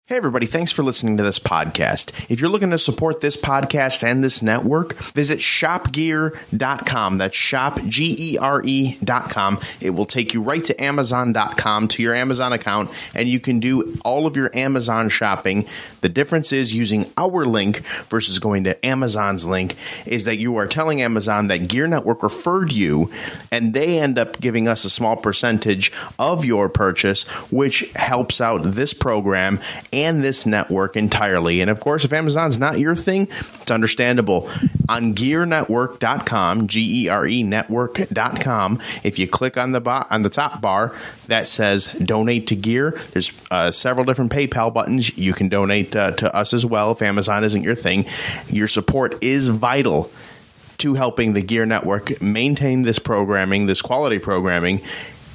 Hey everybody, thanks for listening to this podcast. If you're looking to support this podcast and this network, visit shopgear.com. That's shopgere.com. It will take you right to amazon.com, to your Amazon account, and you can do all of your Amazon shopping. The difference is using our link versus going to Amazon's link is that you are telling Amazon that Gear Network referred you, and they end up giving us a small percentage of your purchase, which helps out this program and this network entirely. And of course, if Amazon's not your thing, it's understandable. On gearnetwork.com, G-E-R-E network.com, if you click on the top bar that says donate to Gear, there's several different PayPal buttons. You can donate to us as well if Amazon isn't your thing. Your support is vital to helping the Gear Network maintain this programming, this quality programming,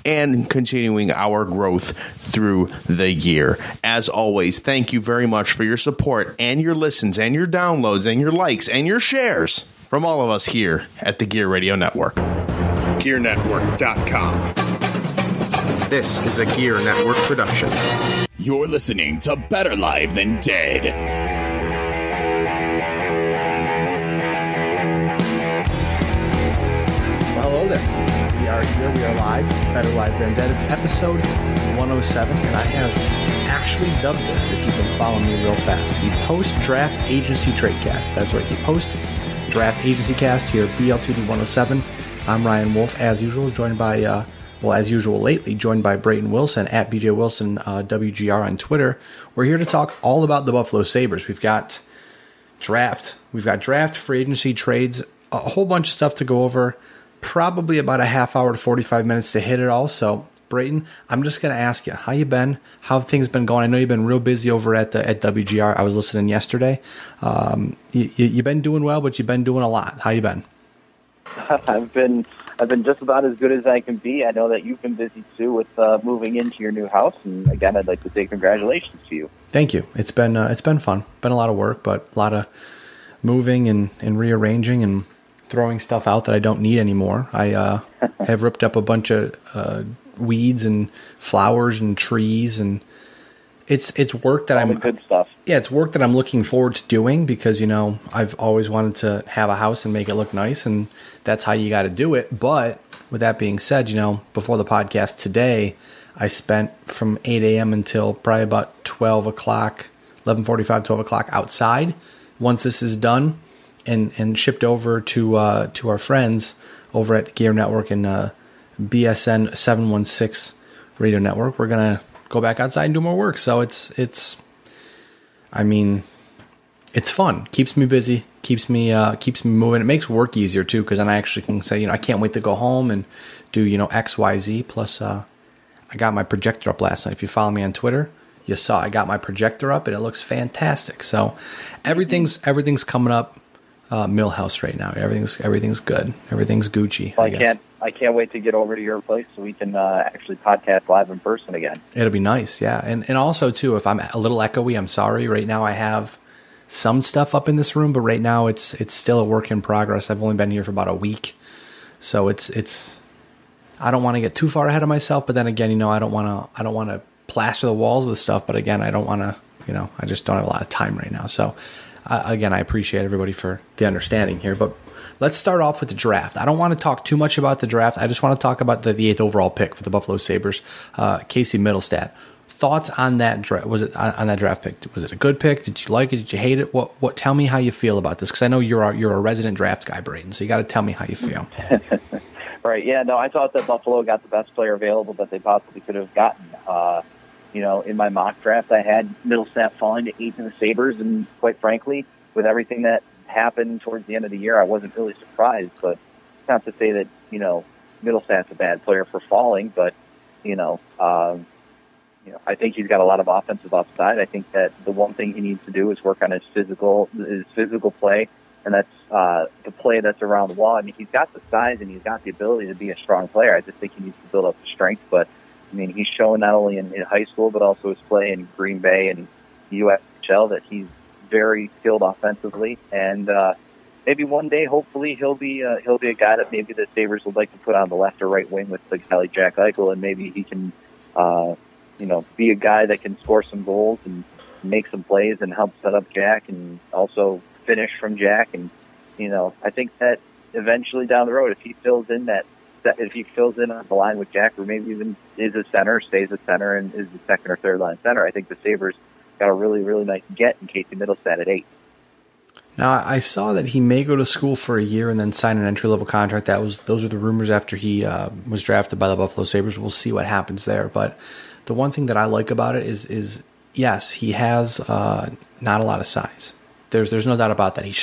and continuing our growth through the year. As always, thank you very much for your support and your listens and your downloads and your likes and your shares from all of us here at the Gear Radio Network. GearNetwork.com. This is a Gear Network production. You're listening to Better Live Than Dead. Hello there. We are here, we are live, Better Live Than Dead. It's episode 107, and I have actually dubbed this, if you can follow me real fast, the Post-Draftagencytradecast. That's right, the Post-Draftagencycast here, BLTD 107. I'm Ryan Wolfe, as usual, joined by, as usual lately, joined by Brayton Wilson at BJ Wilson WGR on Twitter. We're here to talk all about the Buffalo Sabres. We've got draft, free agency trades, a whole bunch of stuff to go over. Probably about a half hour to 45 minutes to hit it all. So, Brayton, I'm just going to ask you, how you been? How have things been going? I know you've been real busy over at WGR. I was listening yesterday. You've been doing well, but you've been doing a lot. How you been? I've been just about as good as I can be. I know that you've been busy too with moving into your new house, and again, I'd like to say congratulations to you. Thank you. It's been fun. Been a lot of work, but a lot of moving and rearranging and throwing stuff out that I don't need anymore. I have ripped up a bunch of weeds and flowers and trees, and it's work that I'm good stuff. Yeah, it's work that I'm looking forward to doing because I've always wanted to have a house and make it look nice, and that's how you got to do it. But with that being said, before the podcast today, I spent from 8 a.m. until probably about 12 o'clock, 11:45, 12 o'clock outside. Once this is done and shipped over to our friends over at the Gear Network and BSN 716 Radio Network, we're gonna go back outside and do more work. So it's fun. Keeps me busy. Keeps me moving. It makes work easier too, because then I actually can say I can't wait to go home and do X, Y, Z. Plus, I got my projector up last night. If you follow me on Twitter, you saw I got my projector up and it looks fantastic. So everything's coming up. Millhouse right now. Everything's good. Everything's Gucci. Well, I can't wait to get over to your place so we can actually podcast live in person again. It'll be nice, yeah. And also too, if I'm a little echoey, I'm sorry. Right now I have some stuff up in this room, but right now it's still a work in progress. I've only been here for about a week, so it's. I don't want to get too far ahead of myself, but then again, I don't want to plaster the walls with stuff. But again, I don't want to. I just don't have a lot of time right now, so. Again, I appreciate everybody for the understanding here, but let's start off with the draft. I don't want to talk too much about the draft. I just want to talk about the 8th overall pick for the Buffalo Sabres, Casey Mittelstadt. Thoughts on that draft? Was it on that draft pick? Was it a good pick? Did you like it? Did you hate it? What? Tell me how you feel about this, because I know you're a resident draft guy, Brayton. So you got to tell me how you feel. Right? Yeah. No, I thought that Buffalo got the best player available that they possibly could have gotten. In my mock draft, I had Mittelstadt falling to 8th in the Sabres, and quite frankly, with everything that happened towards the end of the year, I wasn't really surprised. But it's not to say that Mittelstadt's a bad player for falling, but I think he's got a lot of offensive upside. I think that the one thing he needs to do is work on his physical play, and that's the play that's around the wall. I mean, he's got the size and he's got the ability to be a strong player. I just think he needs to build up the strength, but. He's shown not only in high school, but also his play in Green Bay and the USHL that he's very skilled offensively. And maybe one day, hopefully, he'll be a guy that maybe the Sabres would like to put on the left or right wing with the guy like Jack Eichel, and maybe he can, be a guy that can score some goals and make some plays and help set up Jack and also finish from Jack. And, I think that eventually down the road, if he fills in on the line with Jack, or maybe even is a center, stays a center, and is the second or third line center, I think the Sabres got a really, really nice get in Casey Mittelstadt at 8. Now, I saw that he may go to school for a year and then sign an entry-level contract. Those are the rumors after he was drafted by the Buffalo Sabres. We'll see what happens there. But the one thing that I like about it is yes, he has not a lot of size. There's no doubt about that. He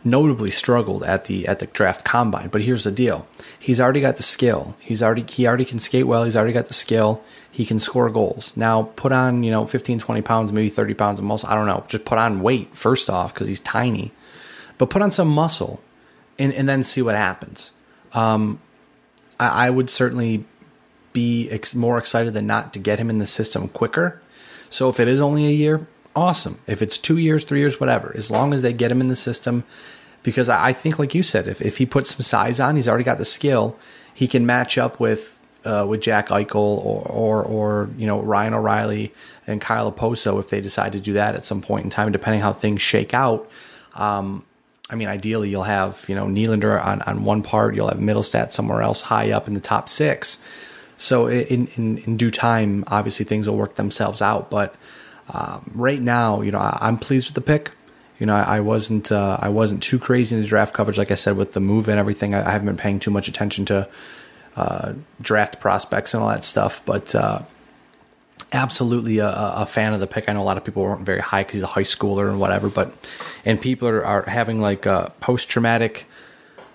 notably struggled at the draft combine. But here's the deal: he's already got the skill. He already can skate well. He's already got the skill. He can score goals. Now put on 15, 20 pounds, maybe 30 pounds at most. I don't know. Just put on weight first off because he's tiny, but put on some muscle, and then see what happens. I would certainly be more excited than not to get him in the system quicker. So if it is only a year, awesome. If it's 2 years, 3 years, whatever, as long as they get him in the system, because I think, like you said, if he puts some size on, he's already got the skill. He can match up with Jack Eichel or Ryan O'Reilly and Kyle Oposo if they decide to do that at some point in time, depending how things shake out. Ideally, you'll have Nylander on one part, you'll have Mittelstadt somewhere else high up in the top 6. So in due time, obviously things will work themselves out. But right now, I'm pleased with the pick. I wasn't too crazy in the draft coverage, like I said, with the move and everything. I haven't been paying too much attention to draft prospects and all that stuff, but absolutely a fan of the pick. I know a lot of people weren't very high because he's a high schooler and whatever, and people are having like a post-traumatic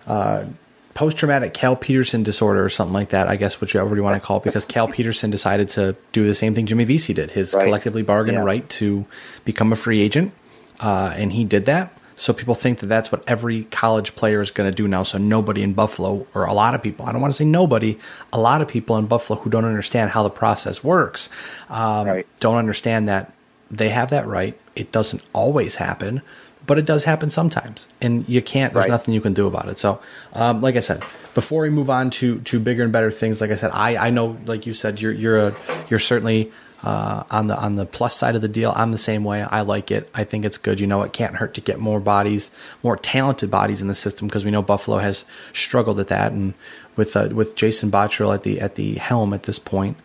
Cal Peterson disorder or something like that, I guess, whichever you want to call it, because Cal Peterson decided to do the same thing Jimmy Vesey did, his collectively bargained right to become a free agent, and he did that. So people think that that's what every college player is going to do now. So nobody in Buffalo, or a lot of people, I don't want to say nobody, a lot of people in Buffalo who don't understand how the process works, don't understand that they have that right. It doesn't always happen, but it does happen sometimes. And you can't, there's nothing you can do about it. So like I said, before we move on to bigger and better things, like I said, I know, like you said, you're certainly on the plus side of the deal. I'm the same way. I like it. I think it's good. It can't hurt to get more talented bodies in the system, because we know Buffalo has struggled at that. And with Jason Botterill at the helm at this point,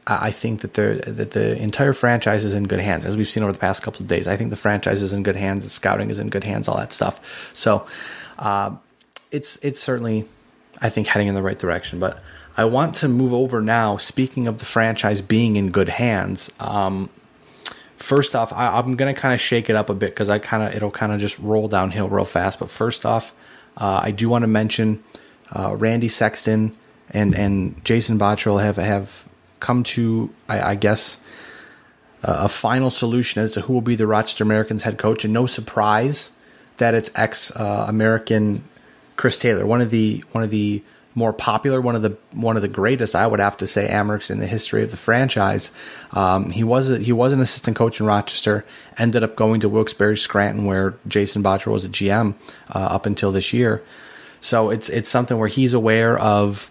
I think that the entire franchise is in good hands, as we've seen over the past couple of days. I think the franchise is in good hands. The scouting is in good hands. All that stuff. So it's certainly, I think, heading in the right direction. But I want to move over now. Speaking of the franchise being in good hands, first off, I'm going to kind of shake it up a bit because it'll kind of just roll downhill real fast. But first off, I do want to mention Randy Sexton and Jason Botterill have come to, I guess, a final solution as to who will be the Rochester Americans head coach. And no surprise that it's ex-American Chris Taylor, one of the more popular, one of the greatest, I would have to say, Amerks in the history of the franchise. He was an assistant coach in Rochester, ended up going to Wilkes-Barre Scranton, where Jason Botterill was a GM up until this year. So it's something where he's aware of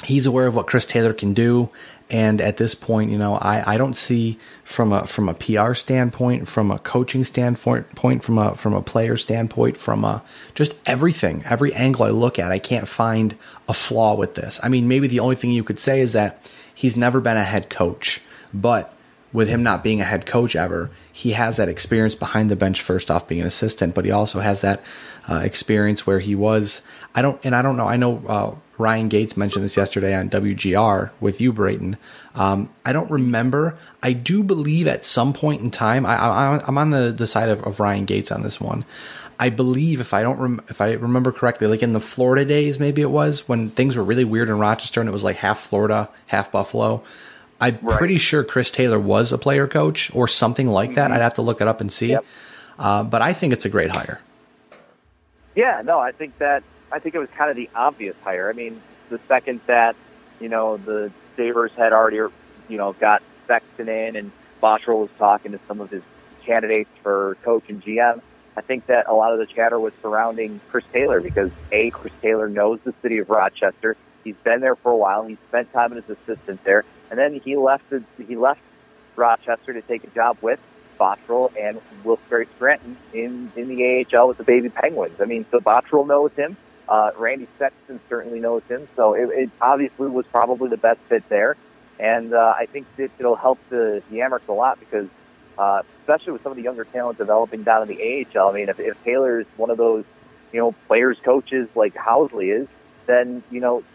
what Chris Taylor can do. And at this point, I don't see from a PR standpoint, from a coaching standpoint, from a player standpoint, from just everything, every angle I look at, I can't find a flaw with this. I mean, maybe the only thing you could say is that he's never been a head coach, but with him not being a head coach ever, he has that experience behind the bench, first off being an assistant, but he also has that experience where he was, I don't know. I know Ryan Gates mentioned this yesterday on WGR with you, Brayton. I don't remember. I do believe at some point in time, I'm on the side of Ryan Gates on this one. I believe, if I remember correctly, like in the Florida days, maybe it was, when things were really weird in Rochester and it was like half Florida, half Buffalo. I'm pretty sure Chris Taylor was a player coach or something like that. I'd have to look it up and see. Yep. But I think it's a great hire. Yeah, no, I think it was kind of the obvious hire. I mean, the second that, the Sabres had already, got Sexton in and Botterill was talking to some of his candidates for coach and GM, I think that a lot of the chatter was surrounding Chris Taylor because, A, Chris Taylor knows the city of Rochester. He's been there for a while. He spent time as assistant there. And then he left Rochester to take a job with Bottrell and Wilkes-Barre-Scranton in the AHL with the Baby Penguins. I mean, so Bottrell knows him. Randy Sexton certainly knows him. So it obviously was probably the best fit there. And I think that it'll help the Amherst a lot because, especially with some of the younger talent developing down in the AHL, I mean, if Taylor is one of those, players, coaches like Housley is, then,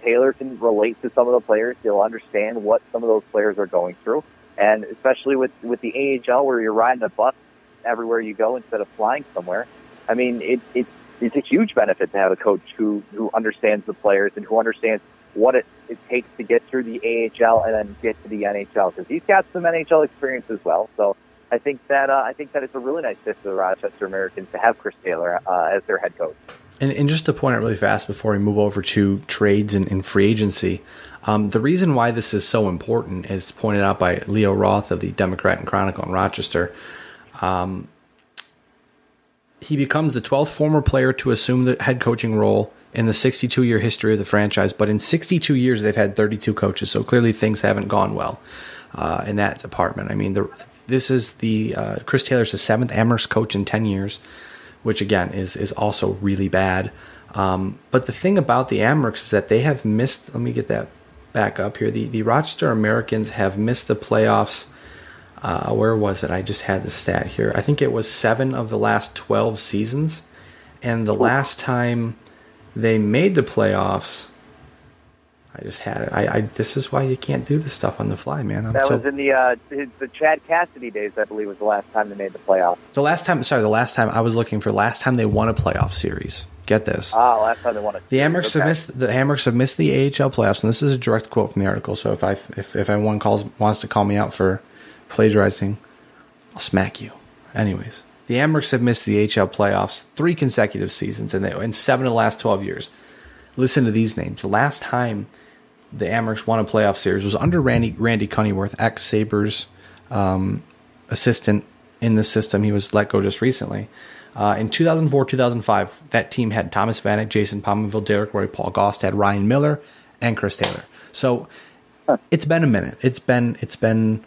Taylor can relate to some of the players. He'll understand what some of those players are going through. And especially with the AHL where you're riding a bus everywhere you go instead of flying somewhere, I mean, it's a huge benefit to have a coach who understands the players and who understands what it takes to get through the AHL and then get to the NHL, because he's got some NHL experience as well. So I think that it's a really nice fit for the Rochester Americans to have Chris Taylor as their head coach. And just to point out really fast before we move over to trades and free agency, the reason why this is so important is pointed out by Leo Roth of the Democrat and Chronicle in Rochester. He becomes the 12th former player to assume the head coaching role in the 62-year history of the franchise. But in 62 years, they've had 32 coaches, so clearly things haven't gone well in that department. I mean, this is Chris Taylor's the 7th Amherst coach in 10 years, which, again, is also really bad. But the thing about the Amherst is that they have missed – let me get that back up here. The Rochester Americans have missed the playoffs. Where was it? I just had the stat here. I think it was 7 of the last 12 seasons. And the last time they made the playoffs, I just had it. This is why you can't do this stuff on the fly, man. Was in the Chad Cassidy days, I believe, was the last time they made the playoffs. The last time I was looking for last time they won a playoff series. Get this. Last time they won it. The Amherst have missed the AHL playoffs, and this is a direct quote from the article. So if anyone wants to call me out for plagiarizing, I'll smack you. Anyways, the Amherst have missed the AHL playoffs 3 consecutive seasons, and in 7 of the last 12 years. Listen to these names. The last time the Amherst won a playoff series was under Randy Cunnyworth, ex-Sabres assistant in the system. He was let go just recently. In 2004-2005, that team had Thomas Vanek, Jason Pominville, Derek Roy, Paul Gaustad, Ryan Miller, and Chris Taylor. So it's been a minute. It's been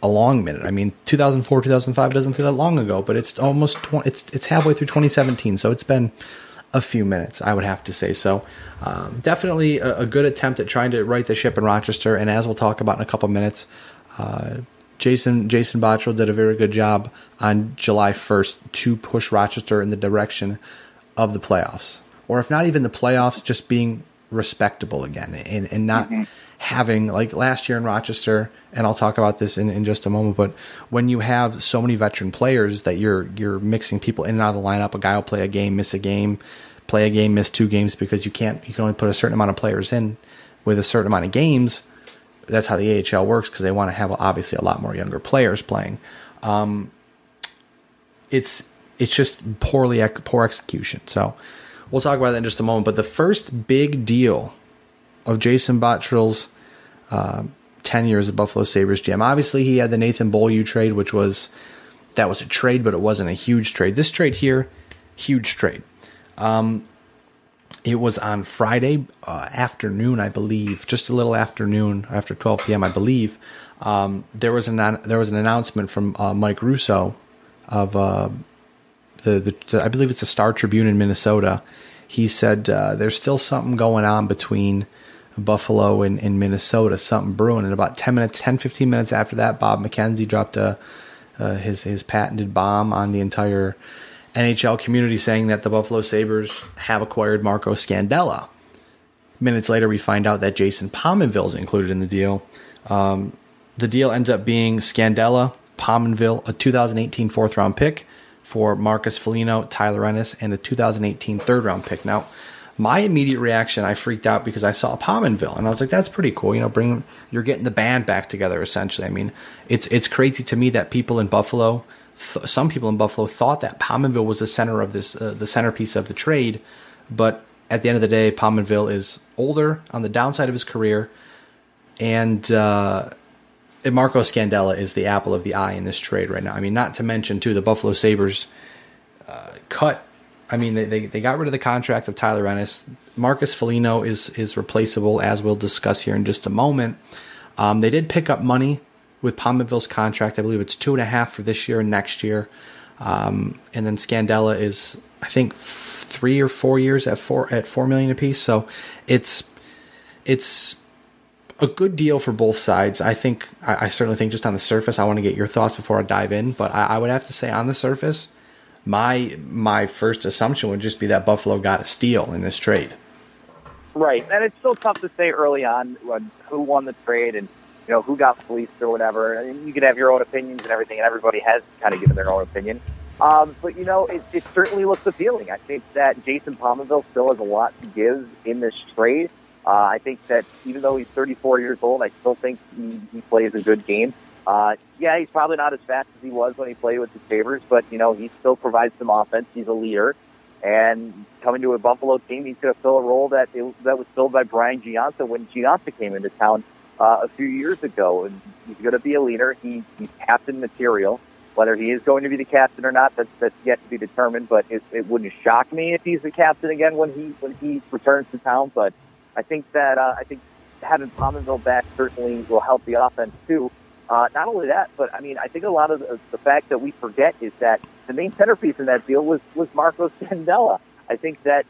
a long minute. I mean, 2004-2005 doesn't feel that long ago, but it's almost it's halfway through 2017. So it's been a few minutes, I would have to say. So definitely a good attempt at trying to right the ship in Rochester. And as we'll talk about in a couple minutes, Jason Bottrell did a very good job on July 1st to push Rochester in the direction of the playoffs. Or if not even the playoffs, just being respectable again and not having, like last year in Rochester, and I'll talk about this in just a moment, but when you have so many veteran players that you're mixing people in and out of the lineup, a guy will play a game, miss a game, play a game, miss 2 games because you can only put a certain amount of players in with a certain amount of games. That's how the AHL works because they want to have obviously a lot more younger players playing. It's just poor execution. So we'll talk about that in just a moment. But the first big deal of Jason Bottrell's 10 years of Buffalo Sabres GM, obviously he had the Nathan Beaulieu trade, that was a trade, but it wasn't a huge trade. This trade here, huge trade. It was on Friday afternoon, I believe, just a little afternoon, after 12 p.m., I believe. There was an announcement from Mike Russo of I believe it's the Star Tribune in Minnesota. He said there's still something going on between Buffalo and Minnesota, something brewing. And about 10-15 minutes after that, Bob McKenzie dropped his patented bomb on the entire NHL community, saying that the Buffalo Sabres have acquired Marco Scandella. Minutes later, we find out that Jason Pominville is included in the deal. The deal ends up being Scandella, Pominville, a 2018 4th-round pick for Marcus Foligno, Tyler Ennis, and a 2018 3rd-round pick. Now, my immediate reaction, I freaked out because I saw Pominville, and I was like, that's pretty cool. You're getting the band back together, essentially. I mean, it's crazy to me that people in Buffalo, some people in Buffalo thought that Pominville was the center of this, the centerpiece of the trade, but at the end of the day, Pominville is older, on the downside of his career, and Marco Scandella is the apple of the eye in this trade right now. I mean, not to mention, too, the Buffalo Sabres cut. I mean, they got rid of the contract of Tyler Ennis. Marcus Foligno is replaceable, as we'll discuss here in just a moment. They did pick up money with Pominville's contract. I believe it's 2.5 for this year and next year. And then Scandella is, I think, 3 or 4 years at $4 million apiece. So it's a good deal for both sides. I certainly think just on the surface, I want to get your thoughts before I dive in, but I would have to say on the surface, my first assumption would just be that Buffalo got a steal in this trade. Right, and it's still tough to say early on who won the trade and who got fleeced or whatever. I mean, you could have your own opinions and everything, and everybody has kind of given their own opinion. But it certainly looks appealing. I think that Jason Pominville still has a lot to give in this trade. I think that even though he's 34 years old, I still think he plays a good game. He's probably not as fast as he was when he played with the Sabres, but he still provides some offense. He's a leader. And coming to a Buffalo team, he's going to fill a role that was filled by Brian Giunta when Giunta came into town a few years ago. And he's going to be a leader. He's captain material. Whether he is going to be the captain or not, that's yet to be determined. But it wouldn't shock me if he's the captain again when he returns to town. But I think having Pominville back certainly will help the offense too. Not only that, but I think a lot of the fact that we forget is that the main centerpiece in that deal was Marco Scandella. I think that,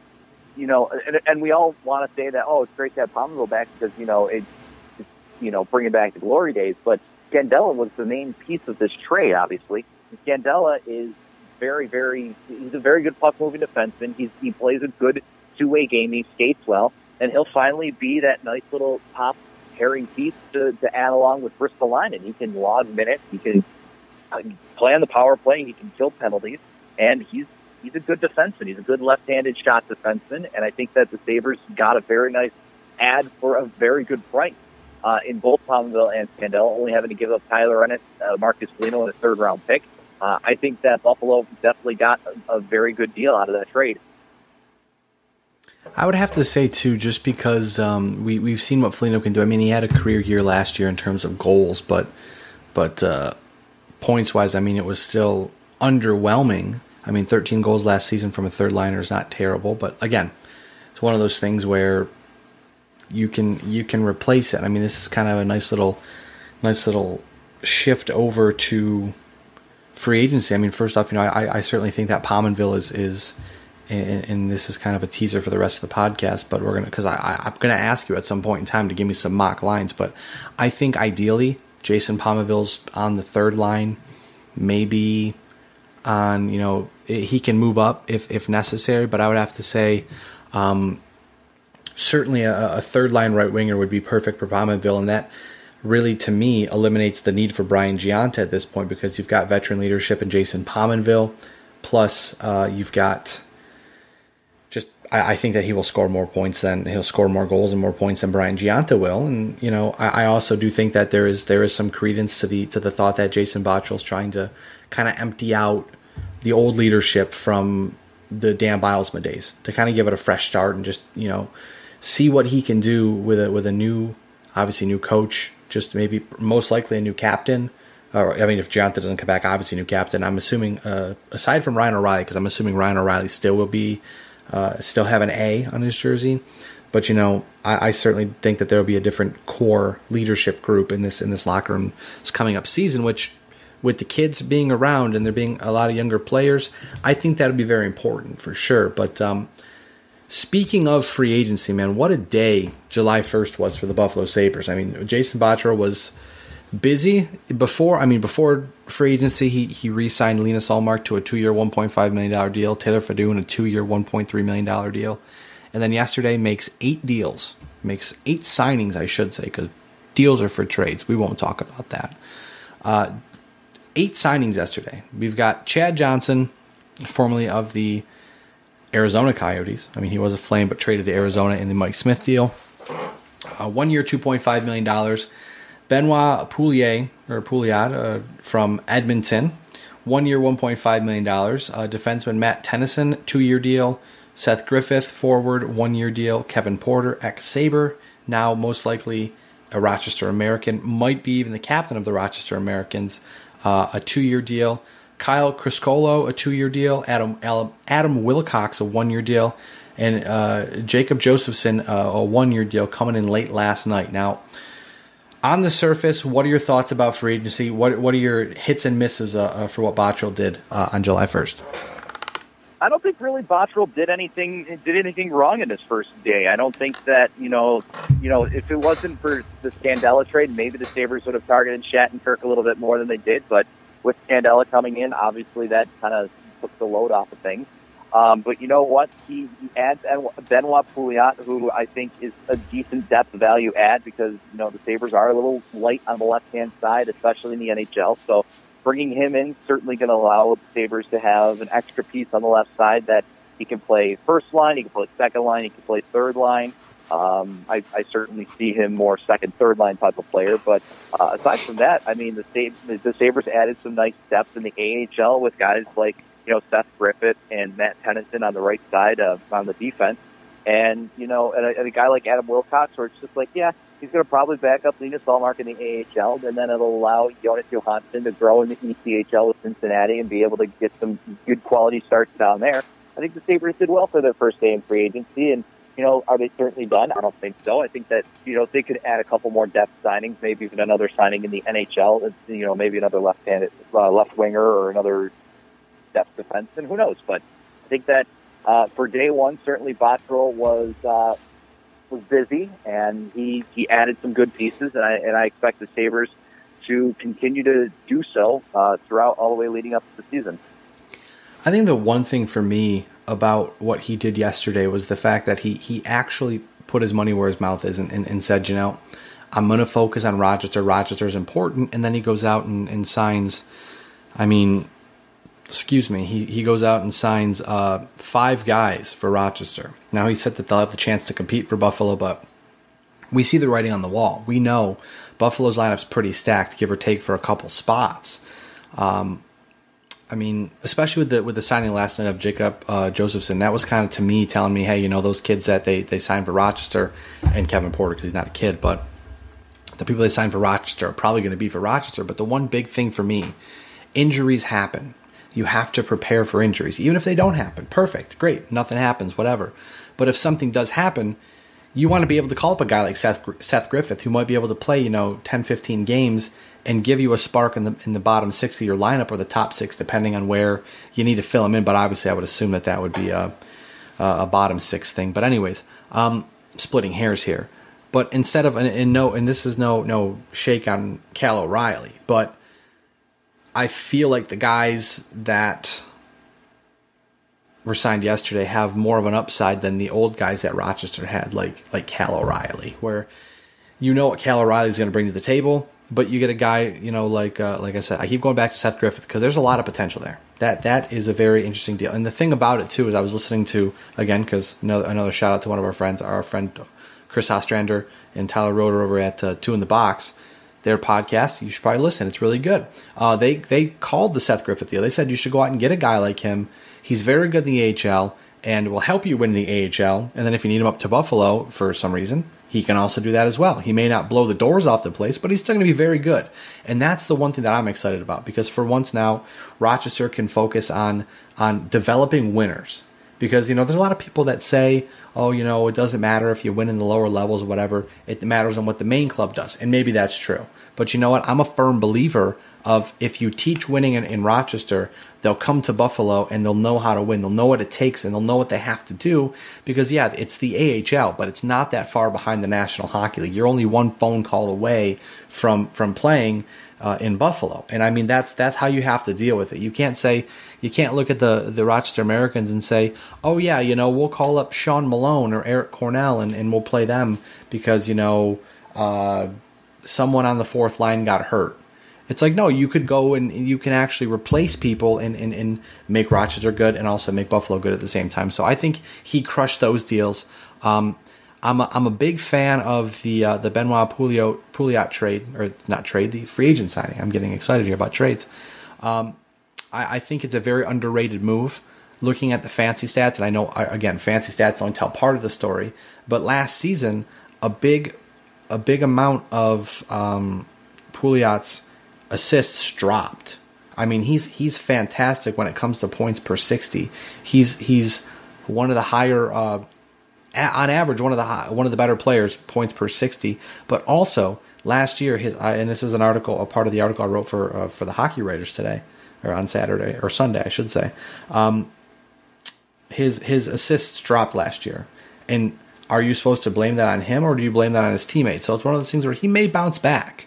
and we all want to say that, it's great to have Pominville back because, it's bringing back the glory days. But Scandella was the main piece of this trade, obviously. Scandella is he's a very good puck-moving defenseman. He plays a good two-way game. He skates well. And he'll finally be that nice little top pairing piece to add along with Ristolainen. He can log minutes. He can play on the power play. He can kill penalties. And he's a good defenseman. He's a good left-handed shot defenseman. And I think that the Sabres got a very nice add for a very good price in both Pominville and Scandella, only having to give up Tyler Ennis, Marcus Foligno, and a third-round pick. I think that Buffalo definitely got a very good deal out of that trade. I would have to say, too, just because we've seen what Foligno can do. I mean, he had a career year last year in terms of goals, but points-wise, it was still underwhelming. 13 goals last season from a third liner is not terrible, but again, it's one of those things where you can replace it. This is kind of a nice little shift over to free agency. First off, I certainly think that Pominville is and this is kind of a teaser for the rest of the podcast, but I'm gonna ask you at some point in time to give me some mock lines. But I think ideally Jason Pominville's on the third line, maybe on he can move up if necessary. But I would have to say certainly a third line right winger would be perfect for Pominville, and that really to me eliminates the need for Brian Giunta at this point because you've got veteran leadership in Jason Pominville, plus you've got. I think that he will score more points he'll score more goals and more points than Brian Giunta will, and I also do think that there is some credence to the thought that Jason Botterill is trying to kind of empty out the old leadership from the Dan Bilesma days to kind of give it a fresh start and just see what he can do with a new coach, just maybe most likely a new captain. Or if Giunta doesn't come back, obviously a new captain. I'm assuming aside from Ryan O'Reilly, because I'm assuming Ryan O'Reilly still will be. Still have an A on his jersey, but I certainly think that there will be a different core leadership group in this locker room this coming up season. Which, with the kids being around and there being a lot of younger players, I think that would be very important for sure. But speaking of free agency, man, what a day July 1st was for the Buffalo Sabres. Jason Botterill was busy before free agency. He re-signed Linus Ullmark to a 2-year, $1.5 million deal. Taylor Fedun a 2-year, $1.3 million deal. And then yesterday makes 8 signings, I should say, because deals are for trades. We won't talk about that. 8 signings yesterday. We've got Chad Johnson, formerly of the Arizona Coyotes. He was a Flame, but traded to Arizona in the Mike Smith deal. 1 year, $2.5 million. Benoit Pouliot from Edmonton, 1 year, $1.5 million. Defenseman Matt Tennyson, 2-year deal. Seth Griffith, forward, 1-year deal. Kevin Porter, ex-Sabre, now most likely a Rochester American, might be even the captain of the Rochester Americans, a 2-year deal. Kyle Criscolo, a 2-year deal. Adam Wilcox, a 1-year deal. And Jacob Josephson, a 1-year deal coming in late last night. Now, On the surface, what are your thoughts about free agency? What are your hits and misses for what Botterill did on July 1st? I don't think really Botterill did anything wrong in his first day. I don't think that, if it wasn't for the Scandella trade, maybe the Sabres would have targeted Shattenkirk a little bit more than they did. But with Scandella coming in, obviously that kind of took the load off of things. But you know what? He adds Benoit Pouliot, who I think is a decent depth value add because, the Sabres are a little light on the left-hand side, especially in the NHL. So bringing him in certainly going to allow the Sabres to have an extra piece on the left side that he can play first line, he can play second line, he can play third line. I certainly see him more second, third line type of player. But aside from that, I mean, the Sabres added some nice depth in the AHL with guys like, Seth Griffith and Matt Tennyson on the right side on the defense. And, and a guy like Adam Wilcox, where it's just like, yeah, he's going to probably back up Linus Ullmark in the AHL, and then it'll allow Jonas Johansson to grow in the ECHL with Cincinnati and be able to get some good quality starts down there. I think the Sabres did well for their first day in free agency, and, are they certainly done? I don't think so. I think that, they could add a couple more depth signings, maybe even another signing in the NHL, maybe another left winger or another depth defense, and who knows? But I think that for day one, certainly Botterill was busy, and he added some good pieces, and I expect the Sabres to continue to do so throughout all the way leading up to the season. I think the one thing for me about what he did yesterday was the fact that he actually put his money where his mouth is and said, I'm going to focus on Rochester. Rochester is important, and then he goes out and signs. He goes out and signs 5 guys for Rochester. Now, he said that they'll have the chance to compete for Buffalo, but we see the writing on the wall. We know Buffalo's lineup's pretty stacked, give or take, for a couple spots. Especially with the signing last night of Jacob Josephson, that was kind of, to me, telling me, hey, those kids that they signed for Rochester, and Kevin Porter, because he's not a kid, but the people they signed for Rochester are probably going to be for Rochester. But the one big thing for me, injuries happen. You have to prepare for injuries. Even if they don't happen, perfect, great, nothing happens, whatever. But if something does happen, you want to be able to call up a guy like Seth Griffith, who might be able to play, 10, 15 games and give you a spark in the bottom 6 of your lineup, or the top 6, depending on where you need to fill him in. But obviously, I would assume that would be a bottom 6 thing. But anyways, splitting hairs here. But instead of and this is no shake on Cal O'Reilly, but I feel like the guys that were signed yesterday have more of an upside than the old guys that Rochester had, like Cal O'Reilly, where what Cal O'Reilly is going to bring to the table, but you get a guy, like I said, I keep going back to Seth Griffith because there's a lot of potential there. That is a very interesting deal. And the thing about it, too, is I was listening to, again, because another shout out to one of our friend Chris Ostrander and Tyler Roeder over at Two in the Box, their podcast. You should probably listen. It's really good. They called the Seth Griffith deal. They said you should go out and get a guy like him. He's very good in the AHL and will help you win the AHL. And then if you need him up to Buffalo for some reason, he can also do that as well. He may not blow the doors off the place, but he's still going to be very good. And that's the one thing that I'm excited about, because for once now, Rochester can focus on developing winners. Because, there's a lot of people that say, it doesn't matter if you win in the lower levels or whatever. It matters on what the main club does. And maybe that's true. But you know what? I'm a firm believer of, if you teach winning in Rochester, they'll come to Buffalo and they'll know how to win. They'll know what it takes and they'll know what they have to do. Because, yeah, it's the AHL, but it's not that far behind the National Hockey League. You're only one phone call away from playing in Buffalo. And that's how you have to deal with it. You can't look at the Rochester Americans and say, oh yeah, we'll call up Sean Malone or Eric Cornell and we'll play them because, someone on the fourth line got hurt. It's like, no, you could go and you can actually replace people and make Rochester good and also make Buffalo good at the same time. So I think he crushed those deals. I'm a big fan of the Benoit Pouliot trade, or not trade, the free agent signing. I'm getting excited here about trades. I think it's a very underrated move. Looking at the fancy stats, and I know, again, fancy stats only tell part of the story, but last season, a big amount of Pouliot's assists dropped. He's fantastic when it comes to points per 60. He's one of the higher, on average, one of the better players, points per 60. But also, last year, and this is a part of the article I wrote for the Hockey Writers today, or on Saturday or Sunday, I should say. His assists dropped last year, and are you supposed to blame that on him, or do you blame that on his teammates? So it's one of those things where he may bounce back,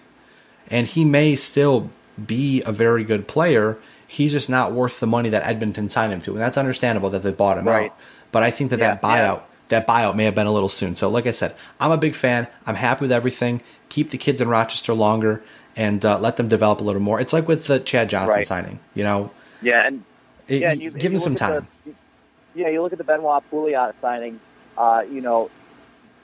and he may still be a very good player. He's just not worth the money that Edmonton signed him to, and that's understandable that they bought him out. But I think that buyout may have been a little soon. So like I said, I'm a big fan. I'm happy with everything. Keep the kids in Rochester longer and let them develop a little more. It's like with the Chad Johnson signing, you know. Yeah, and you give him some time. You look at the Benoit Pouliot signing. You know,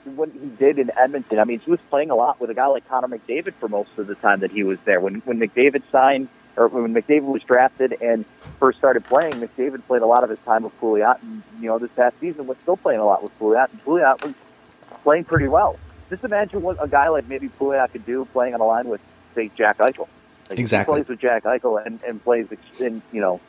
what he did in Edmonton. I mean, he was playing a lot with a guy like Connor McDavid for most of the time that he was there. When McDavid signed, or when McDavid was drafted and first started playing, McDavid played a lot of his time with Pouliot, and you know, this past season was still playing a lot with Pouliot, and Pouliot was playing pretty well. Just imagine what a guy like maybe Pouliot could do playing on a line with, say, Jack Eichel. Like, exactly. He plays with Jack Eichel and plays, and you know,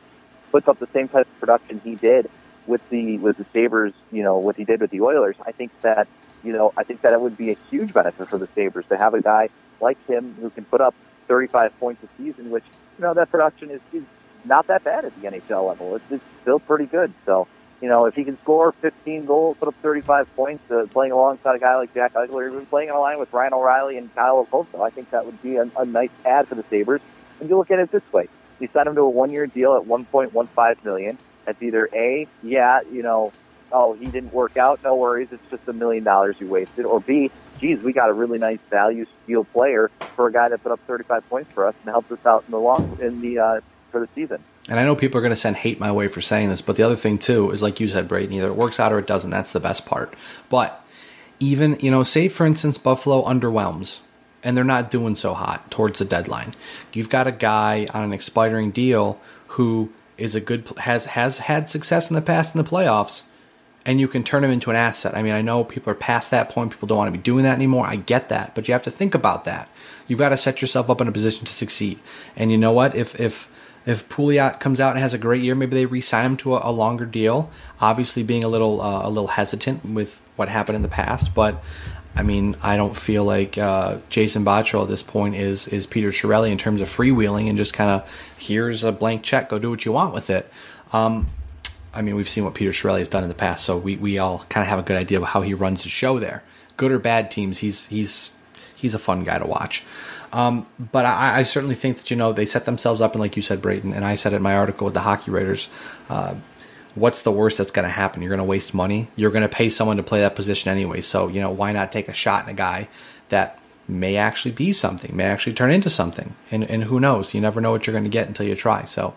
puts up the same type of production he did with the Sabres. You know, what he did with the Oilers. I think that it would be a huge benefit for the Sabres to have a guy like him who can put up 35 points a season, which, you know, that production is not that bad at the NHL level. It's still pretty good. So, you know, if he can score 15 goals, put up 35 points, playing alongside a guy like Jack Eichel, or even playing on a line with Ryan O'Reilly and Kyle Okposo, I think that would be a nice add for the Sabres. And you look at it this way. You signed him to a one-year deal at $1.15 million. That's either A, he didn't work out, no worries, it's just $1 million you wasted, or B, geez, we got a really nice value steal player for a guy that put up 35 points for us and helped us out for the season. And I know people are going to send hate my way for saying this, but the other thing too is, like you said, Brayton, either it works out or it doesn't. That's the best part. But even, you know, say for instance Buffalo underwhelms and they're not doing so hot towards the deadline. You've got a guy on an expiring deal who is has had success in the past in the playoffs, and you can turn him into an asset. I mean, I know people are past that point. People don't want to be doing that anymore. I get that. But you have to think about that. You've got to set yourself up in a position to succeed. And you know what? If Pouliot comes out and has a great year, maybe they re-sign him to a longer deal, obviously being a little hesitant with what happened in the past. But, I mean, I don't feel like Jason Botterill at this point is Peter Chiarelli in terms of freewheeling and just kind of, here's a blank check, go do what you want with it. I mean, we've seen what Peter Chiarelli has done in the past, so we all kind of have a good idea of how he runs the show there. Good or bad teams, he's a fun guy to watch. But I certainly think that, you know, they set themselves up, and like you said, Brayton, and I said it in my article with the Hockey Writers, what's the worst that's going to happen? You're going to waste money. You're going to pay someone to play that position anyway, so, you know, why not take a shot in a guy that may actually be something, may actually turn into something, and who knows? You never know what you're going to get until you try. So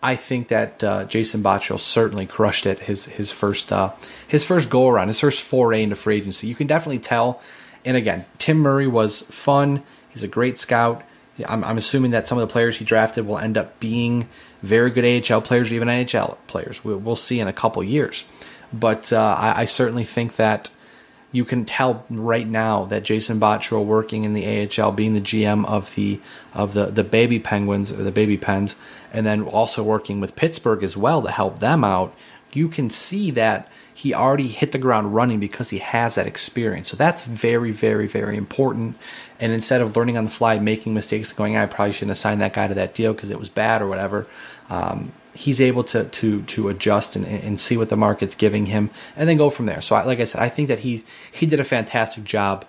I think that Jason Botterill certainly crushed it his first go around, his first foray into free agency. You can definitely tell. And again, Tim Murray was fun. He's a great scout. I'm assuming that some of the players he drafted will end up being very good AHL players or even NHL players. We'll see in a couple years. But I certainly think that you can tell right now that Jason Botterill, working in the AHL, being the GM of the Baby Penguins, or the Baby Pens, and then also working with Pittsburgh as well to help them out, you can see that he already hit the ground running because he has that experience. So that's very, very, very important. And instead of learning on the fly, making mistakes, and going, I probably shouldn't have signed that guy to that deal because it was bad or whatever, he's able to adjust and see what the market's giving him and then go from there. So like I said, I think that he did a fantastic job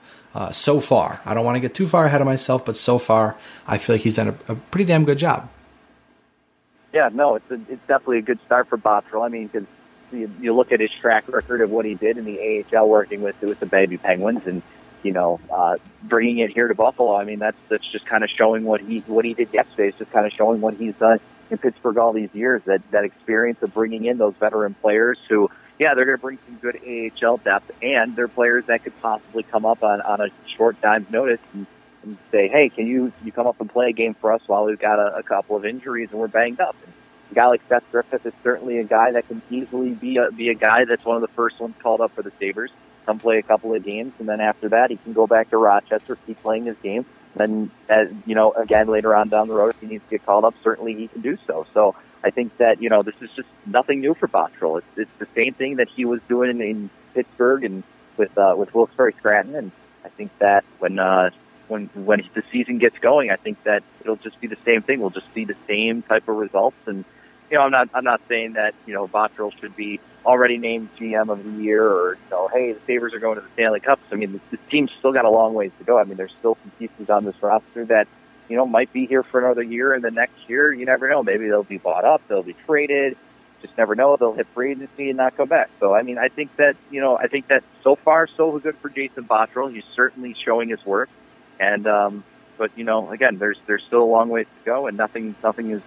so far. I don't want to get too far ahead of myself, but so far I feel like he's done a pretty damn good job. Yeah, no, it's definitely a good start for Botterill. I mean, because you look at his track record of what he did in the AHL working with the Baby Penguins, and you know, bringing it here to Buffalo. I mean, that's just kind of showing what he did yesterday. It's just kind of showing what he's done in Pittsburgh all these years. That experience of bringing in those veteran players who, yeah, they're going to bring some good AHL depth, and they're players that could possibly come up on a short time's notice and say, hey, can you come up and play a game for us while we've got a couple of injuries and we're banged up. And a guy like Seth Griffith is certainly a guy that can easily be a guy that's one of the first ones called up for the Sabres, come play a couple of games, and then after that he can go back to Rochester, keep playing his game. Then, you know, again, later on down the road, if he needs to get called up, certainly he can do so. So I think that, you know, this is just nothing new for Botterill. It's the same thing that he was doing in Pittsburgh and with Wilkes-Barre Scranton. And I think that when when the season gets going, I think that it'll just be the same thing. We'll just see the same type of results. And I'm not saying that Botterill should be already named GM of the year, or hey, the Sabres are going to the Stanley Cups. I mean, the team's still got a long ways to go. I mean, there's still some pieces on this roster that might be here for another year, and the next year, you never know. Maybe they'll be bought up, they'll be traded. Just never know. They'll hit free agency and not go back. So, I mean, I think that so far, so good for Jason Botterill. He's certainly showing his worth. And, but, again, there's still a long ways to go, and nothing is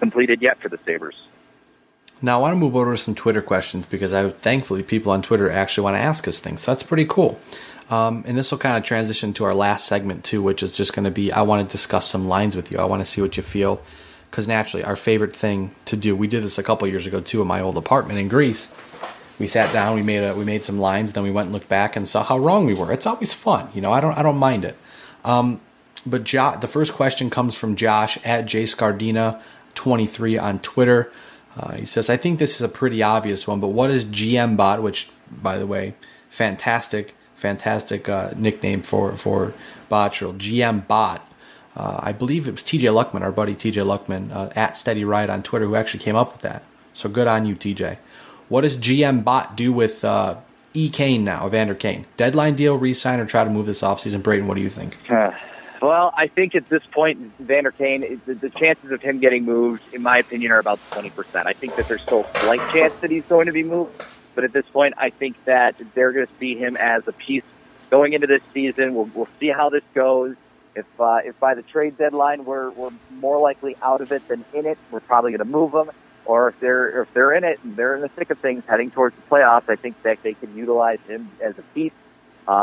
completed yet for the Sabres. Now, I want to move over to some Twitter questions because thankfully people on Twitter actually want to ask us things. So that's pretty cool. And this will kind of transition to our last segment, too, which is just going to be, I want to discuss some lines with you. I want to see what you feel. Because naturally, our favorite thing to do, we did this a couple years ago too in my old apartment in Greece. We sat down, we made some lines, then we went and looked back and saw how wrong we were. It's always fun, I don't mind it. But the first question comes from Josh at jscardina23 on Twitter. He says, I think this is a pretty obvious one, but what is GM Bot? Which, by the way, fantastic nickname for Botterill. GM Bot. I believe it was TJ Luckman, our buddy TJ Luckman, at Steady Ride on Twitter, who actually came up with that. So good on you, TJ. What does GM Bot do with E. Kane now, Evander Kane? Deadline deal, re-sign, or try to move this offseason? Brayton, what do you think? Well, I think at this point, Evander Kane, the chances of him getting moved, in my opinion, are about 20%. I think that there's still a slight chance that he's going to be moved. But at this point, I think that they're going to see him as a piece going into this season. We'll see how this goes. If by the trade deadline we're more likely out of it than in it, we're probably going to move them. Or if they're in it and they're in the thick of things heading towards the playoffs, I think that they can utilize him as a piece.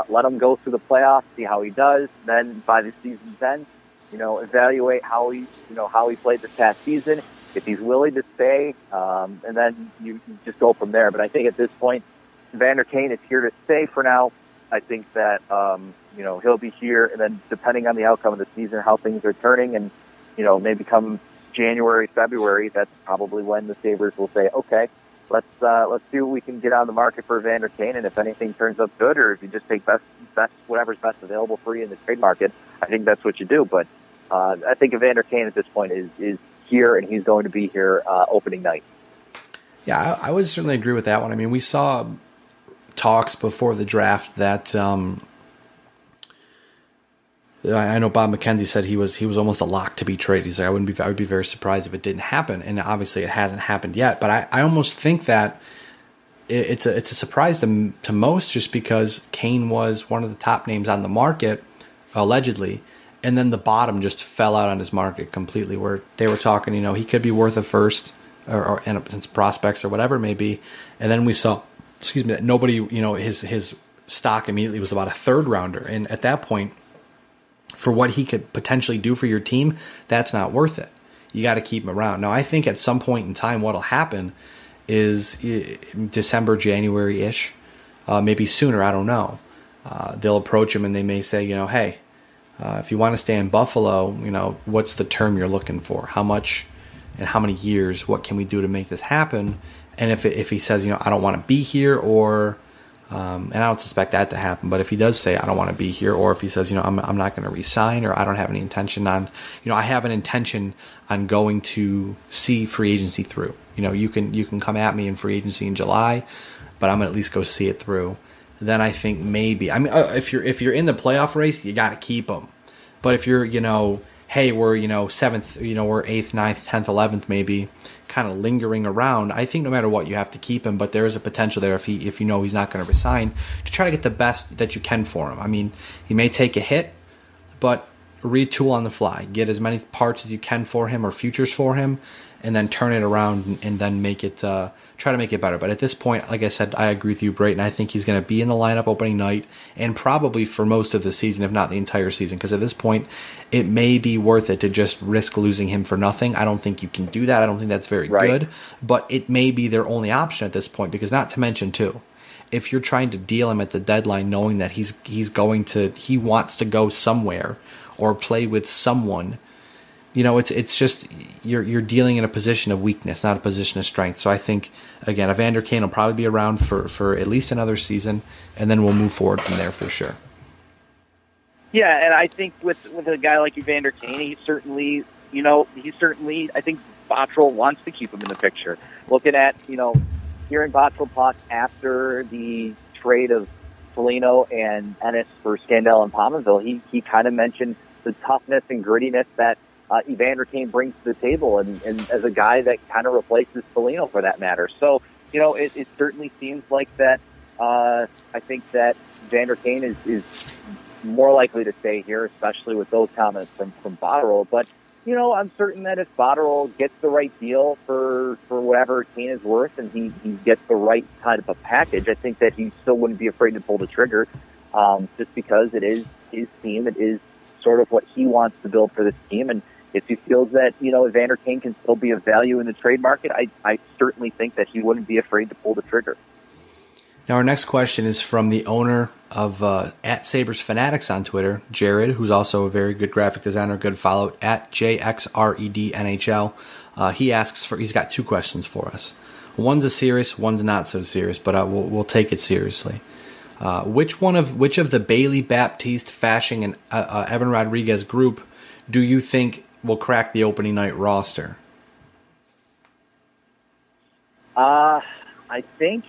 Let him go through the playoffs, see how he does. Then by the season's end, evaluate how he played this past season. If he's willing to stay, and then you just go from there. But I think at this point, Evander Kane is here to stay for now. I think that he'll be here, and then depending on the outcome of the season, how things are turning, and maybe come January, February, that's probably when the Sabres will say, okay, let's see what we can get on the market for Evander Kane, and if anything turns up good, or if you just take best whatever's best available for you in the trade market, I think that's what you do. But I think Evander Kane at this point is here, and he's going to be here opening night. Yeah, I would certainly agree with that one. I mean, we saw talks before the draft that I know Bob McKenzie said he was almost a lock to be traded. He's like, I would be very surprised if it didn't happen, and obviously it hasn't happened yet. But I almost think that it's a surprise to most, just because Kane was one of the top names on the market allegedly, and then the bottom just fell out on his market completely. Where they were talking, he could be worth a first or since prospects or whatever it may be, and then we saw, that nobody, his stock immediately was about a third rounder, and at that point, for what he could potentially do for your team, that's not worth it. You got to keep him around. Now, I think at some point in time, what'll happen is December, January-ish, maybe sooner, I don't know. They'll approach him and they may say, hey, if you want to stay in Buffalo, what's the term you're looking for? How much and how many years? What can we do to make this happen? And if he says, I don't want to be here, or and I don't suspect that to happen, but if he does say, I don't want to be here, or if he says, I'm not going to resign, or I don't have any intention on, I have an intention on going to see free agency through. You can come at me in free agency in July, but I'm going to at least go see it through. Then I think maybe, if you're in the playoff race, you got to keep them. But if you're, hey, we're, 7th, we're 8th, 9th, 10th, 11th, maybe kind of lingering around, I think no matter what, you have to keep him. But there is a potential there if he's not going to resign, to try to get the best that you can for him. I mean, he may take a hit, but retool on the fly. Get as many parts as you can for him, or futures for him, and then turn it around and then make it, try to make it better. But at this point, like I said, I agree with you, Brayton. I think he's going to be in the lineup opening night, and probably for most of the season, if not the entire season, because at this point, it may be worth it to just risk losing him for nothing. I don't think you can do that. I don't think that's very good, but it may be their only option at this point, because not to mention, too, if you're trying to deal him at the deadline knowing that he wants to go somewhere or play with someone, it's just you're dealing in a position of weakness, not a position of strength. So I think, again, Evander Kane will probably be around for at least another season, and then we'll move forward from there for sure. Yeah, and I think with a guy like Evander Kane, he certainly, I think Bottrell wants to keep him in the picture. Looking at, hearing Bottrell talk after the trade of Foligno and Ennis for Scandell and Pominville, he kind of mentioned the toughness and grittiness that Evander Kane brings to the table, and as a guy that kind of replaces Foligno for that matter. So, it certainly seems like that. I think that Evander Kane is more likely to stay here, especially with those comments from Bottrell. But, I'm certain that if Bottrell gets the right deal for whatever Kane is worth, and he gets the right kind of a package, I think that he still wouldn't be afraid to pull the trigger, just because it is his team. It is sort of what he wants to build for this team. And if he feels that, Evander Kane can still be of value in the trade market, I certainly think that he wouldn't be afraid to pull the trigger. Now, our next question is from the owner of at Sabres Fanatics on Twitter, Jared, who's also a very good graphic designer, good follow, at JXREDNHL. He's got two questions for us. One's a serious, one's not so serious, but we'll take it seriously. Which of the Bailey, Baptiste, Fashing, and Evan Rodriguez group do you think will crack the opening night roster? I think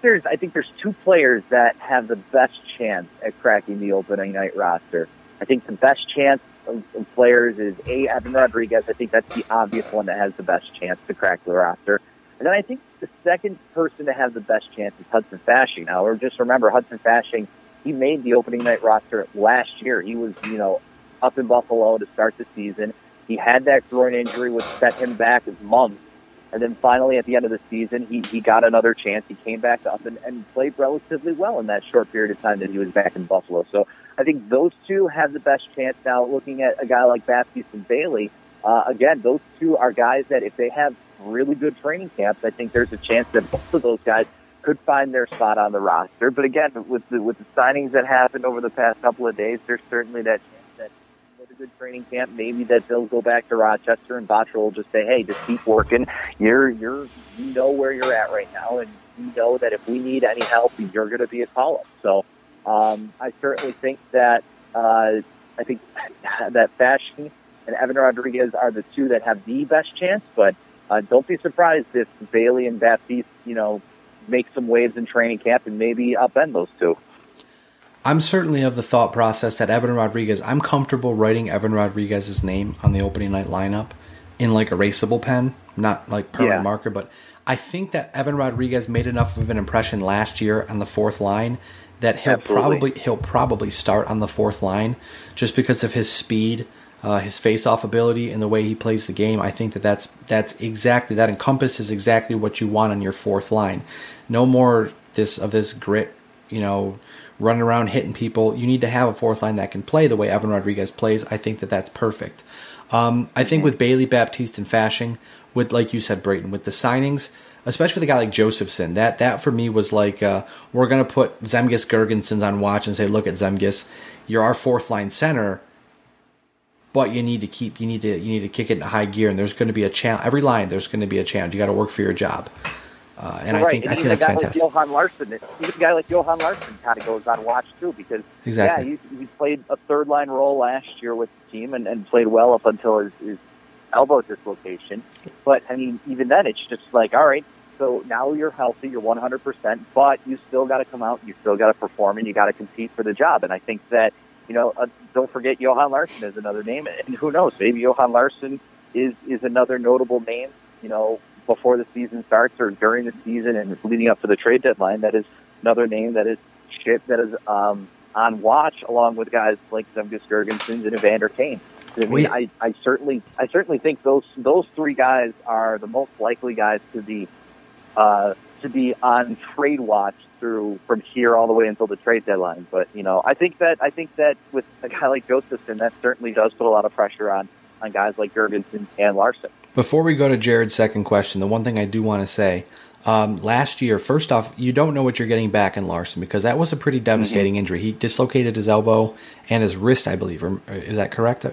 there's two players that have the best chance at cracking the opening night roster. I think the best chance of players is Evan Rodriguez. I think that's the obvious one that has the best chance to crack the roster. And then I think the second person to have the best chance is Hudson Fashing. Now, just remember, Hudson Fashing, he made the opening night roster last year. He was, up in Buffalo to start the season. He had that groin injury, which set him back months. And then finally, at the end of the season, he got another chance. He came back up and played relatively well in that short period of time that he was back in Buffalo. So I think those two have the best chance. Now, looking at a guy like Baptiste and Bailey, again, those two are guys that if they have really good training camps, I think there's a chance that both of those guys could find their spot on the roster. But again, with the signings that happened over the past couple of days, there's certainly that chance that with a good training camp, maybe that they'll go back to Rochester and Bottrell will just say, hey, just keep working. You know where you're at right now, and you know that if we need any help, you're going to be a call-up. So I certainly think that that Fashing and Evan Rodriguez are the two that have the best chance, but don't be surprised if Bailey and Baptiste, make some waves in training camp and maybe upend those two. I'm certainly of the thought process that Evan Rodriguez, I'm comfortable writing Evan Rodriguez's name on the opening night lineup in like erasable pen, not like permanent marker, but I think that Evan Rodriguez made enough of an impression last year on the fourth line that he'll probably start on the fourth line just because of his speed, his face-off ability, and the way he plays the game. I think that encompasses exactly what you want on your fourth line. No more this grit, running around hitting people. You need to have a fourth line that can play the way Evan Rodriguez plays. I think that's perfect. I think with Bailey, Baptiste, and Fashing, with, like you said, Brayton, with the signings, especially with a guy like Josephson, that for me was like, we're going to put Zemgus Girgensons on watch and say, look at Zemgus, you're our fourth line center, but you need to kick it into high gear, and there's going to be a challenge. Every line, there's going to be a challenge. You got to work for your job. I think that's fantastic. Like even a guy like Johan Larsson kind of goes on watch too, because he played a third line role last year with the team and played well up until his elbow dislocation. But I mean, even then, it's just like, all right, so now you're healthy, you're 100%, but you still got to come out, you still got to perform, and you got to compete for the job. And I think that don't forget Johan Larsson is another name, and who knows, maybe Johan Larsson is another notable name, before the season starts or during the season and leading up to the trade deadline. That is another name that is on watch, along with guys like Zemgus Girgensons and Evander Kane. I certainly think those three guys are the most likely guys to be on trade watch from here all the way until the trade deadline. But I think that with a guy like Josephson, that certainly does put a lot of pressure on guys like Girgensons and Larsson. Before we go to Jared's second question, the one thing I do want to say, last year, first off, you don't know what you're getting back in Larsson because that was a pretty devastating injury. He dislocated his elbow and his wrist, I believe. Is that correct?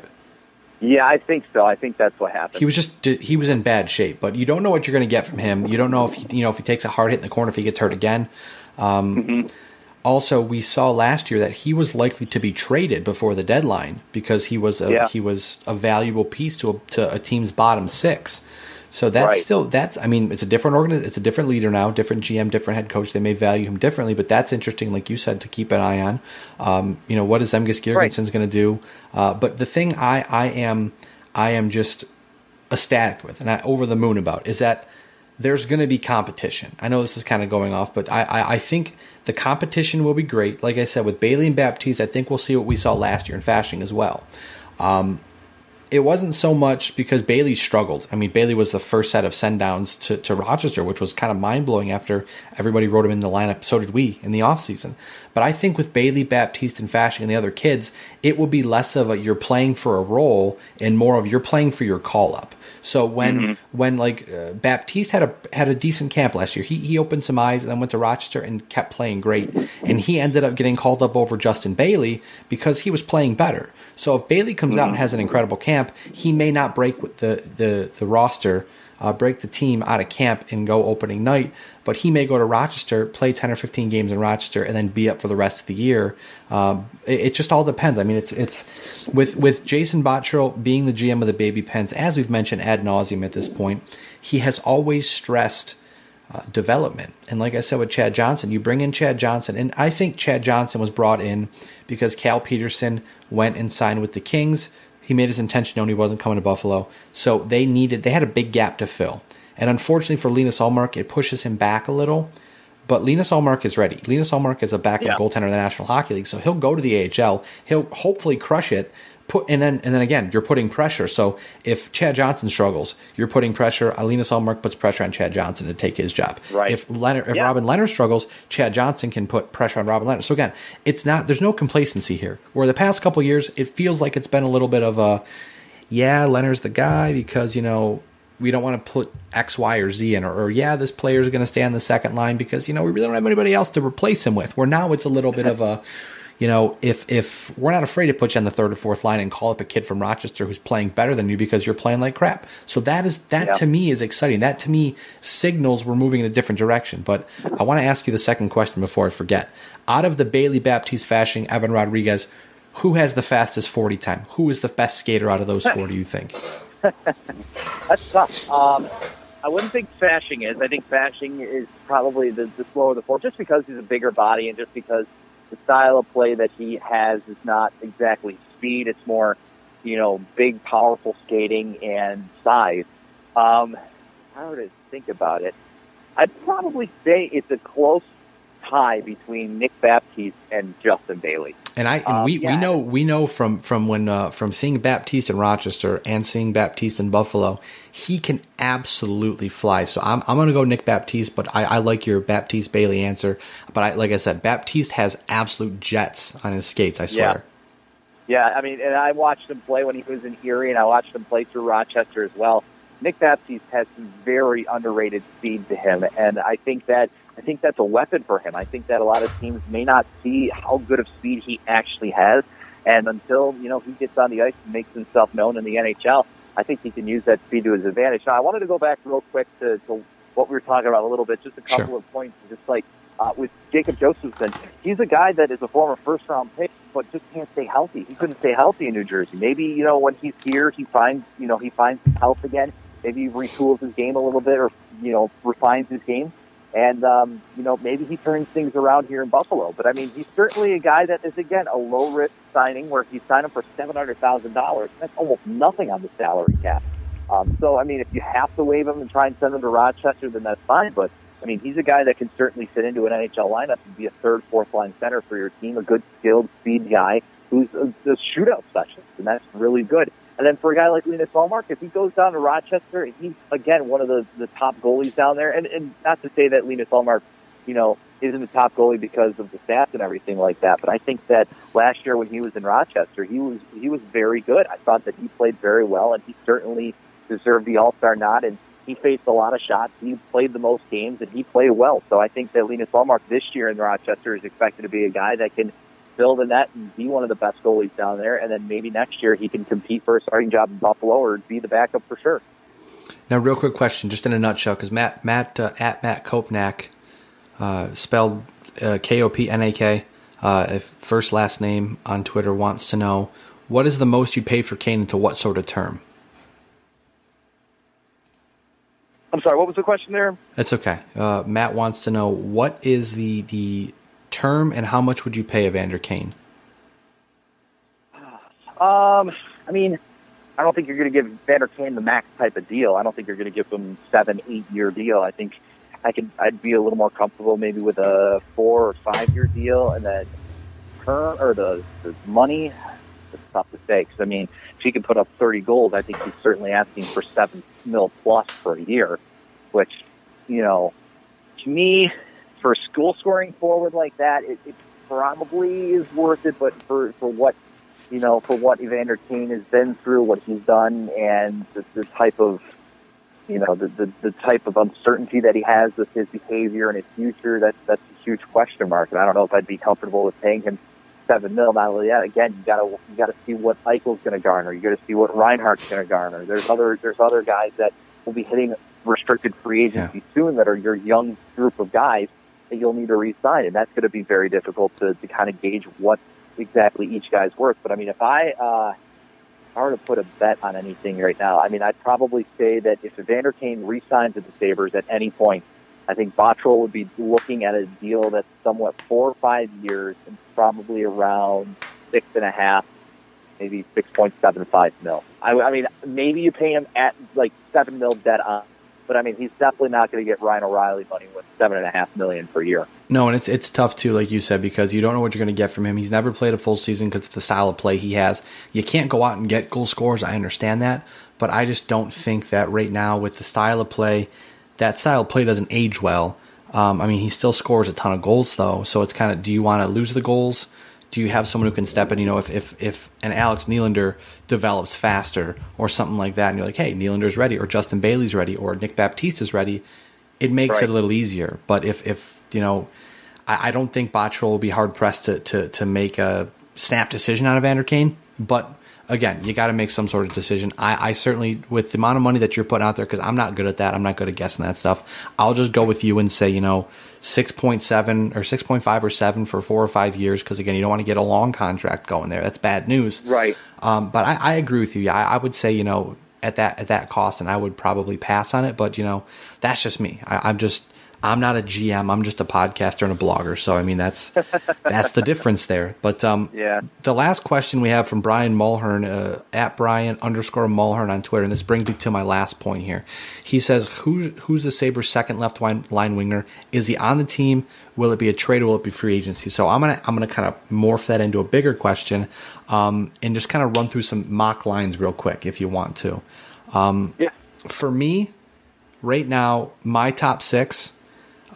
Yeah, I think so. I think that's what happened. He was in bad shape, but you don't know what you're going to get from him. You don't know if he takes a hard hit in the corner, if he gets hurt again. also we saw last year that he was likely to be traded before the deadline because he was a valuable piece to a team's bottom six. So it's a different it's a different leader now, different GM, different head coach. They may value him differently, but that's interesting, like you said, to keep an eye on. What is Zemgus Girgensons going to do? But the thing I am just ecstatic with and over the moon about is that there's going to be competition. I know this is kind of going off, but I think the competition will be great. Like I said, with Bailey and Baptiste, I think we'll see what we saw last year in Fasching as well. It wasn't so much because Bailey struggled. I mean, Bailey was the first set of send-downs to Rochester, which was kind of mind-blowing after everybody wrote him in the lineup. So did we in the offseason. But I think with Bailey, Baptiste, and Fasching and the other kids, it will be less of a you're playing for a role and more of you're playing for your call-up. So when Baptiste had a decent camp last year, he opened some eyes and then went to Rochester and kept playing great. And he ended up getting called up over Justin Bailey because he was playing better. So if Bailey comes out and has an incredible camp, he may not break with the roster, break the team out of camp and go opening night, but he may go to Rochester, play 10 or 15 games in Rochester, and then be up for the rest of the year. It just all depends. I mean, it's with Jason Bottrill being the GM of the Baby Pens, as we've mentioned ad nauseum at this point, he has always stressed development. And like I said with Chad Johnson, you bring in Chad Johnson, and I think Chad Johnson was brought in because Cal Peterson went and signed with the Kings. He made his intention known he wasn't coming to Buffalo, so they had a big gap to fill. And unfortunately for Linus Ullmark, it pushes him back a little. But Linus Ullmark is ready. Linus Ullmark is a backup goaltender in the National Hockey League, so he'll go to the AHL. He'll hopefully crush it. And then again, you're putting pressure. So if Chad Johnson struggles, you're putting pressure. Linus Ullmark puts pressure on Chad Johnson to take his job. Right. If Robin Leonard struggles, Chad Johnson can put pressure on Robin Leonard. So again, there's no complacency here. Where the past couple of years, it feels like it's been a little bit of a, Leonard's the guy because, we don't want to put X, Y, or Z in, or this player is going to stay on the second line because, we really don't have anybody else to replace him with. Where now it's a little bit of a, if we're not afraid to put you on the third or fourth line and call up a kid from Rochester who's playing better than you because you're playing like crap. So that to me is exciting. That to me signals we're moving in a different direction. But I want to ask you the second question before I forget. Out of the Bailey, Baptiste, Fasching, Evan Rodriguez, who has the fastest 40 time? Who is the best skater out of those four, do you think? That's tough. I wouldn't think Fasching is. I think Fasching is probably the slower of the four, just because he's a bigger body and just because the style of play that he has is not exactly speed. It's more, big, powerful skating and size. How to think about it? I'd probably say it's a close tie between Nick Baptiste and Justin Bailey. And we know from seeing Baptiste in Rochester and seeing Baptiste in Buffalo, he can absolutely fly. So I'm going to go Nick Baptiste, but I like your Baptiste Bailey answer. But like I said, Baptiste has absolute jets on his skates. I swear. Yeah. I mean, and I watched him play when he was in Erie, and I watched him play through Rochester as well. Nick Baptiste has some very underrated speed to him, and I think that's a weapon for him. I think that a lot of teams may not see how good of speed he actually has, and until he gets on the ice and makes himself known in the NHL, I think he can use that speed to his advantage. Now, I wanted to go back real quick to what we were talking about a little bit, just a couple of points, just like with Jacob Josephson. He's a guy that is a former first-round pick, but just can't stay healthy. He couldn't stay healthy in New Jersey. Maybe when he's here, he finds his health again. Maybe he retools his game a little bit, or refines his game. And, maybe he turns things around here in Buffalo. But, I mean, he's certainly a guy that is, again, a low-risk signing where he signed him for $700,000. That's almost nothing on the salary cap. So, I mean, if you have to waive him and try and send him to Rochester, then that's fine. But, I mean, he's a guy that can certainly fit into an NHL lineup and be a third, fourth-line center for your team, a good, skilled, speed guy who's a shootout specialist, and that's really good. And then for a guy like Linus Ullmark, if he goes down to Rochester, he's, again, one of the top goalies down there. And not to say that Linus Ullmark, isn't the top goalie because of the stats and everything like that. But I think that last year when he was in Rochester, he was very good. I thought that he played very well, and he certainly deserved the All-Star nod. And he faced a lot of shots. He played the most games, and he played well. So I think that Linus Ullmark this year in Rochester is expected to be a guy that can build the net and be one of the best goalies down there, and then maybe next year he can compete for a starting job in Buffalo or be the backup for sure. Now, real quick question, just in a nutshell, because Matt Kopnak spelled Kopnak, if first last name on Twitter, wants to know, what is the most you pay for Kane and to what sort of term? I'm sorry, what was the question there? That's okay. Matt wants to know, what is the term and how much would you pay Evander Kane? I mean, I don't think you're going to give Evander Kane the max type of deal. I don't think you're going to give him 7-8 year deal. I think I'd be a little more comfortable maybe with a 4 or 5 year deal, and then the money. It's tough to say, because I mean, if he can put up 30 goals, I think he's certainly asking for $7 million plus for a year, which, to me, for a goal scoring forward like that, it probably is worth it. But for what Evander Kane has been through, what he's done, and the type of the type of uncertainty that he has with his behavior and his future, that's a huge question mark. And I don't know if I'd be comfortable with paying him $7 million. Not only that, again, you got to see what Eichel's going to garner. You got to see what Reinhart's going to garner. There's other guys that will be hitting restricted free agency soon that are your young group of guys that you'll need to re-sign, and that's going to be very difficult to kind of gauge what exactly each guy's worth. But I mean, if I were to put a bet on anything right now, I mean, I'd probably say that if Evander Kane re-signs with the Sabres at any point, I think Bottrell would be looking at a deal that's somewhat 4 or 5 years and probably around 6.5, maybe 6.75 mil. I mean, maybe you pay him at like $7 million dead on, but I mean, he's definitely not going to get Ryan O'Reilly money with $7.5 million per year. No, and it's tough too, like you said, because you don't know what you're going to get from him. He's never played a full season because of the style of play he has. You can't go out and get goal scorers. I understand that, but I just don't think that right now with the style of play, that style of play doesn't age well. I mean, he still scores a ton of goals though, so it's kind of, do you want to lose the goals? Do you have someone who can step in? If an Alex Nylander develops faster or something like that, and you're like, hey, Nylander's ready, or Justin Bailey's ready, or Nick Baptiste's ready, it makes it a little easier. But if I don't think Bottrell will be hard pressed to make a snap decision on Evander Kane. But again, you got to make some sort of decision. I certainly, with the amount of money that you're putting out there, because I'm not good at that, I'm not good at guessing that stuff, I'll just go with you and say 6.7 or 6.5 or 7 for 4 or 5 years, because again, you don't want to get a long contract going there. That's bad news. Right. But I agree with you. Yeah, I would say at that cost, and I would probably pass on it. But that's just me. I'm not a GM. I'm just a podcaster and a blogger. So I mean, that's the difference there. But the last question we have from Brian Mulhern at Brian_Mulhern on Twitter, and this brings me to my last point here. He says, "Who's the Sabres' second left line winger? Is he on the team? Will it be a trade, or will it be free agency?" So I'm gonna kind of morph that into a bigger question, and just kind of run through some mock lines real quick if you want to. For me, right now, my top 6.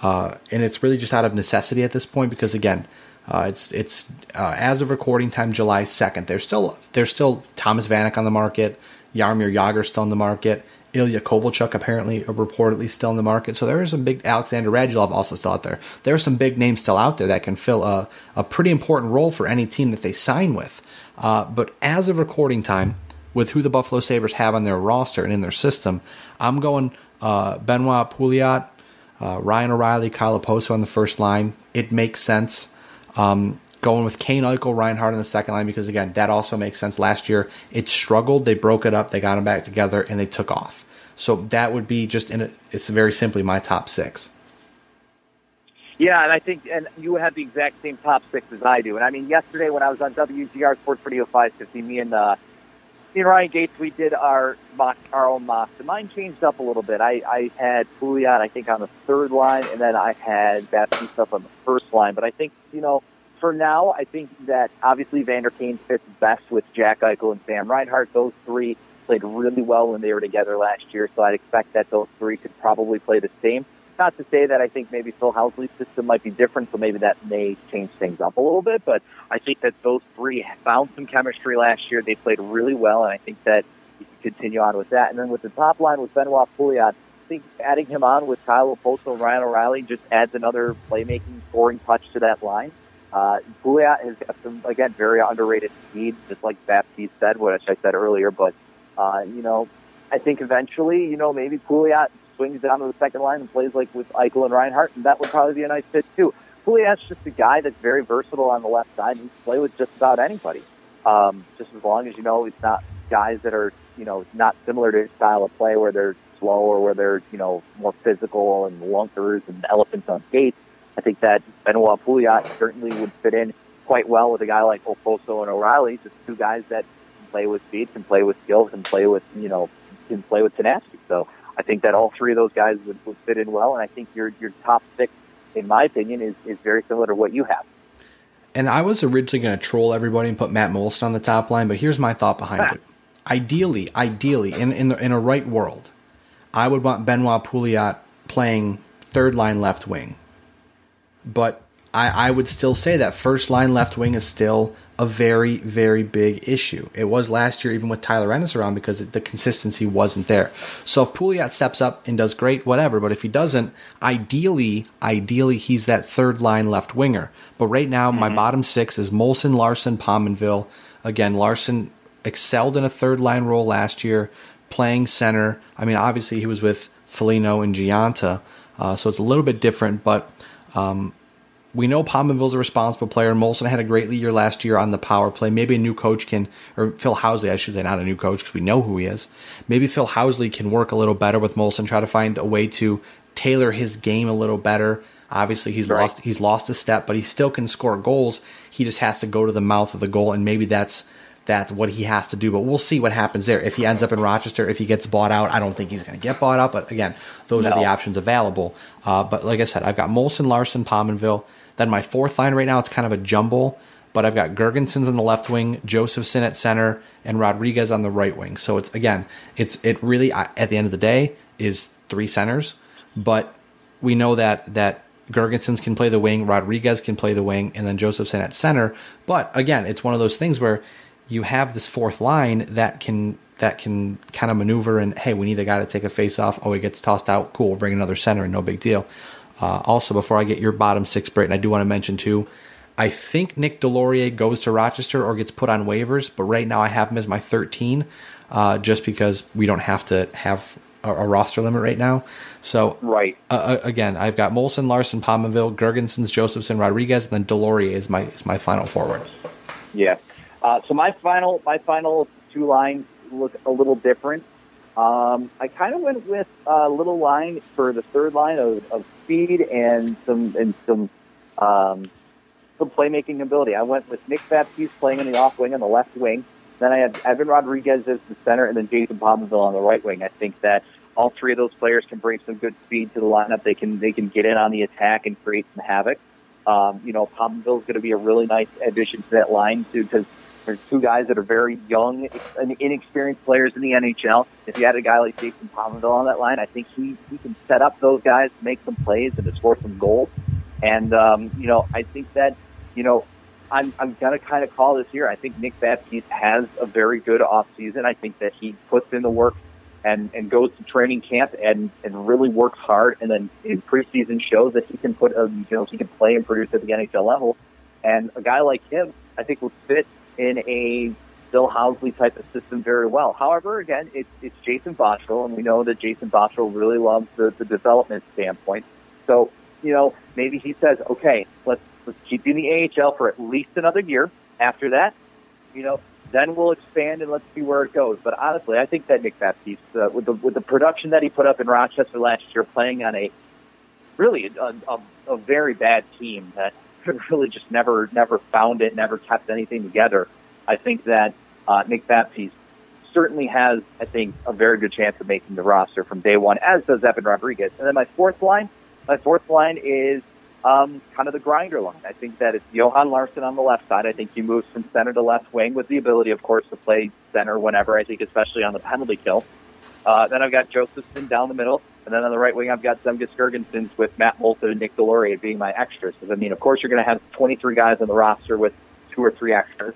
And it's really just out of necessity at this point, because again, it's as of recording time, July 2nd. There's still Thomas Vanek on the market, Jaromir Jagr still on the market, Ilya Kovalchuk apparently reportedly still in the market. So there is some big, Alexander Radulov also still out there. There are some big names still out there that can fill a pretty important role for any team that they sign with. But as of recording time, with who the Buffalo Sabres have on their roster and in their system, I'm going Benoit Pouliot, Ryan O'Reilly, Kyle Oposo on the first line. It makes sense. Going with Kane, Eichel, Reinhart on the second line, because again, that also makes sense. Last year, it struggled. They broke it up. They got them back together, and they took off. So that would be it's very simply my top 6. Yeah, and I think, and you have the exact same top 6 as I do. And I mean, yesterday when I was on WGR Sports Radio 550, me and Ryan Gates, we did our own mocks, and mine changed up a little bit. I had Pouliot, I think, on the third line, and then I had Baptiste up on the first line. But I think, for now, I think that obviously Vander Kane fits best with Jack Eichel and Sam Reinhart. Those three played really well when they were together last year, so I'd expect that those three could probably play the same. Not to say that I think maybe Phil Housley's system might be different, so maybe that may change things up a little bit, but I think that those three found some chemistry last year. They played really well, and I think that you can continue on with that. And then with the top line with Benoit Pouliot, I think adding him on with Kyle Oposo and Ryan O'Reilly just adds another playmaking, scoring touch to that line. Pouliot has got some, again, very underrated speed, just like Baptiste said, which I said earlier, but, I think eventually, maybe Pouliot swings down to the second line and plays like with Eichel and Reinhart, and that would probably be a nice fit too. Pouliot's just a guy that's very versatile on the left side. He can play with just about anybody. Just as long as, it's not guys that are, not similar to his style of play where they're slow or where they're, more physical and lunkers and elephants on skates. I think that Benoit Pouliot certainly would fit in quite well with a guy like Oposo and O'Reilly, just two guys that can play with speed, can play with skill, can play with, can play with tenacity. So I think that all three of those guys would fit in well, and I think your top six, in my opinion, is very similar to what you have. And I was originally going to troll everybody and put Matt Molson on the top line, but here's my thought behind it. Ideally, in a right world, I would want Benoit Pouliot playing third line left wing. But I would still say that first line left wing is still a very, very big issue. It was last year, even with Tyler Ennis around, because the consistency wasn't there. So if Pouliot steps up and does great, whatever. But if he doesn't, ideally, he's that third line left winger. But right now, my bottom six is Molson, Larson, Pominville. Again, Larson excelled in a third line role last year, playing center. I mean, obviously he was with Foligno and Gianta, so it's a little bit different, but we know Pominville's a responsible player. Molson had a great year last year on the power play. Maybe a new coach or Phil Housley, I should say, not a new coach because we know who he is. Maybe Phil Housley can work a little better with Molson, try to find a way to tailor his game a little better. Obviously, he's lost a step, but he still can score goals. He just has to go to the mouth of the goal, and maybe that's what he has to do. But we'll see what happens there. If he ends up in Rochester, if he gets bought out, I don't think he's going to get bought out. But again, those are the options available. But like I said, I've got Molson, Larson, Pominville. Then my fourth line right now, it's kind of a jumble. But I've got Girgensons on the left wing, Josephson at center, and Rodriguez on the right wing. So it's really, at the end of the day, is three centers. But we know that Girgensons can play the wing, Rodriguez can play the wing, and then Josephson at center. But again, it's one of those things where you have this fourth line that can kind of maneuver and, hey, we need a guy to take a face off. Oh, he gets tossed out. Cool, we'll bring another center and no big deal. Also, before I get your bottom six, Brayton, I do want to mention too, I think Nick Delorier goes to Rochester or gets put on waivers, but right now I have him as my 13 just because we don't have to have a roster limit right now. So again, I've got Molson, Larson, Pominville, Girgensons, Josephson, Rodriguez, and then Delorier is my final forward. Yeah. So my final two lines look a little different. I kind of went with a little line for the third line of speed and some playmaking ability. I went with Nick Baptiste playing in the off wing on the left wing. Then I had Evan Rodriguez as the center, and then Jason Pominville on the right wing. I think that all three of those players can bring some good speed to the lineup. They can get in on the attack and create some havoc. Pominville is going to be a really nice addition to that line too, because there's two guys that are very young and inexperienced players in the NHL. If you had a guy like Jason Pominville on that line, I think he can set up those guys to make some plays and to score some goals. And, I think that, I'm going to kind of call this year. I think Nick Baptiste has a very good offseason. I think that he puts in the work and goes to training camp and really works hard. And then in preseason shows that he can he can play and produce at the NHL level. And a guy like him, I think, will fit in a Bill Housley type of system very well. However, again, it's Jason Botterill, and we know that Jason Botterill really loves the development standpoint. So, maybe he says, okay, let's keep you in the AHL for at least another year. After that, then we'll expand and let's see where it goes. But honestly, I think that Nick Baptiste, with the production that he put up in Rochester last year, playing on a very bad team that really just never found it, never kept anything together. I think that Nick Baptiste certainly has, I think, a very good chance of making the roster from day one, as does Evan Rodriguez. And then my fourth line is kind of the grinder line. I think that it's Johan Larsson on the left side. I think he moves from center to left wing with the ability, of course, to play center whenever, I think, especially on the penalty kill. Then I've got Josephson down the middle. And then on the right wing, I've got Zemgus Girgensons with Matt Molson and Nick Delorier being my extras. Because, of course, you're going to have 23 guys on the roster with 2 or 3 extras.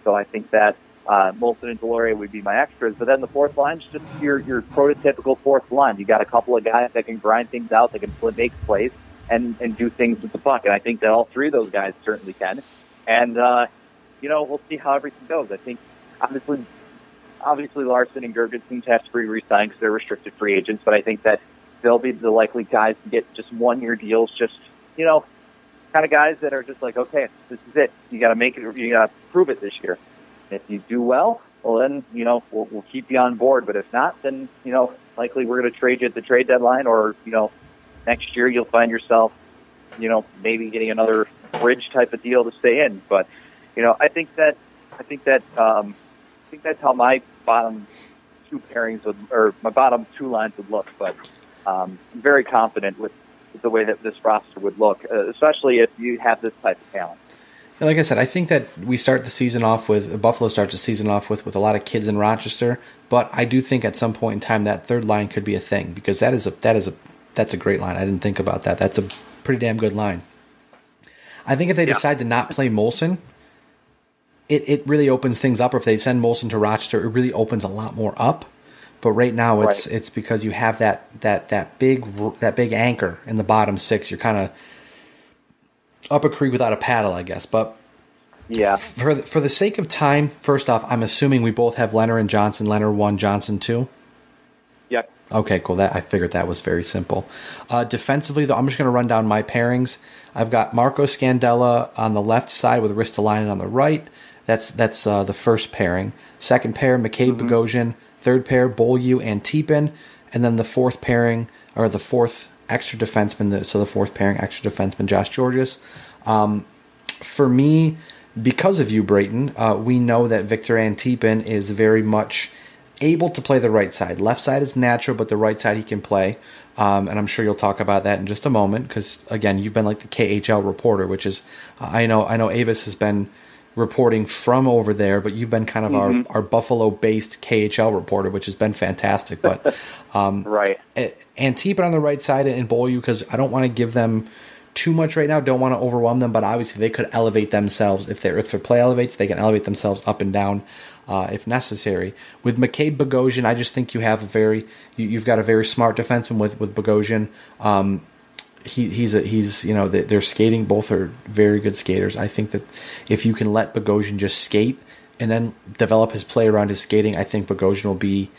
So I think that Molson and Delorier would be my extras. But then the fourth line is just your prototypical fourth line. You got a couple of guys that can grind things out, that can make plays, and do things with the puck. And I think that all three of those guys certainly can. And, we'll see how everything goes. I think, obviously Larson and Girgensons have to be re-signed because they're restricted free agents, but I think that they'll be the likely guys to get just 1-year deals, just, kind of guys that are just like, okay, this is it. You got to make it. You got to prove it this year. If you do well, then we'll keep you on board. But if not, then likely we're going to trade you at the trade deadline, or next year you'll find yourself maybe getting another bridge type of deal to stay in. But I think that's how my bottom two pairings or my bottom two lines would look. But I'm very confident with the way that this roster would look, especially if you have this type of talent. Like I said, I think that Buffalo starts the season off with a lot of kids in Rochester, but I do think at some point in time that third line could be a thing, because that's a great line. I didn't think about that. That's a pretty damn good line. I think if they decide to not play Molson, it really opens things up. Or if they send Molson to Rochester, it really opens a lot more up. But right now it's because you have that big anchor in the bottom six. You're kind of up a creek without a paddle, I guess. But yeah, for the sake of time, first off, I'm assuming we both have Leonard and Johnson. Leonard 1, Johnson 2. Yep. Okay, cool. I figured that was very simple. Defensively, though, I'm just going to run down my pairings. I've got Marco Scandella on the left side with Ristolainen on the right. That's the first pairing. Second pair, McCabe Bogosian. Third pair, Beaulieu and Tepin. And then the fourth pairing, or the fourth extra defenseman, so the fourth pairing extra defenseman, Josh Georges. For me, because of you, Brayton, we know that Victor Antipin is very much able to play the right side. Left side is natural, but the right side he can play. And I'm sure you'll talk about that in just a moment, because, again, you've been like the KHL reporter, which is, I know Avis has been reporting from over there, but you've been kind of our Buffalo-based KHL reporter, which has been fantastic. But right, Antipin on the right side and Beaulieu, because I don't want to give them too much right now. Don't want to overwhelm them, but obviously they could elevate themselves if their play elevates. They can elevate themselves up and down if necessary. With McCabe Bogosian, I just think you've got a very smart defenseman with Bogosian. He's their skating, both are very good skaters. I think that if you can let Bogosian just skate and then develop his play around his skating, I think Bogosian will be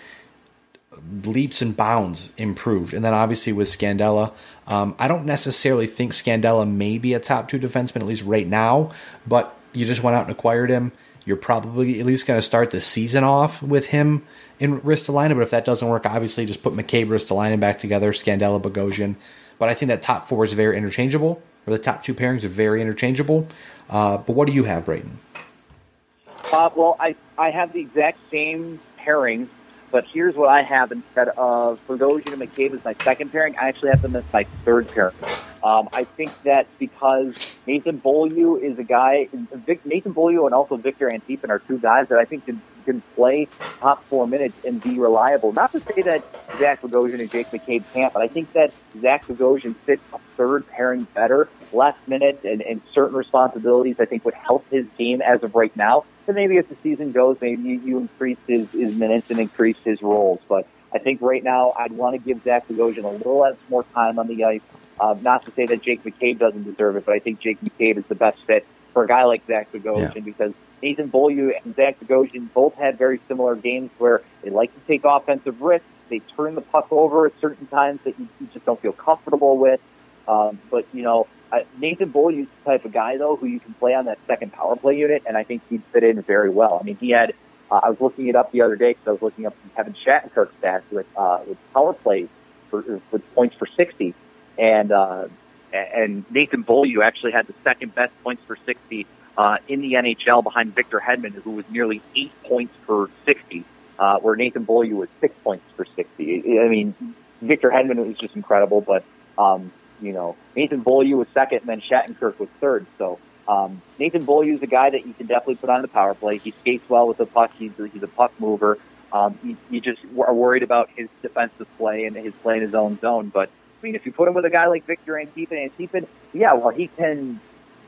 leaps and bounds improved. And then obviously with Scandella, I don't necessarily think Scandella may be a top two defenseman, at least right now, but you just went out and acquired him. You're probably at least going to start the season off with him in Ristolainen, but if that doesn't work, obviously just put McCabe, Ristolainen back together, Scandella, Bogosian. But I think that top four is very interchangeable, or the top two pairings are very interchangeable. But what do you have, Brayton? Well, I have the exact same pairings, but here's what I have instead of Bogosian and McCabe as my second pairing. I actually have them as my third pairing. I think that because Nathan Beaulieu is a guy, Nathan Beaulieu and also Victor Antipin are two guys that I think can play top 4 minutes and be reliable. Not to say that Zach Bogosian and Jake McCabe can't, but I think that Zach Bogosian fits a third pairing better. Less minutes and certain responsibilities I think would help his game as of right now. And maybe as the season goes, maybe you increase his minutes and increase his roles. But I think right now I'd want to give Zach Bogosian a little less more time on the ice. Not to say that Jake McCabe doesn't deserve it, but I think Jake McCabe is the best fit for a guy like Zach Bogosian because Nathan Beaulieu and Zach Bogosian both had very similar games where they like to take offensive risks. They turn the puck over at certain times that you just don't feel comfortable with. But, Nathan Beaulieu is the type of guy, though, who you can play on that second power play unit, and I think he'd fit in very well. I mean, he had I was looking it up the other day because I was looking up some Kevin Shattenkirk stats with power plays with points for 60. And Nathan Beaulieu actually had the second best points per 60 in the NHL behind Victor Hedman, who was nearly 8 points per 60, where Nathan Beaulieu was 6 points per 60. I mean, Victor Hedman was just incredible, but Nathan Beaulieu was second, and then Shattenkirk was third. So Nathan Beaulieu is a guy that you can definitely put on the power play. He skates well with the puck. He's a puck mover. You just are worried about his defensive play and his play in his own zone, but I mean, if you put him with a guy like Victor Antipin, he can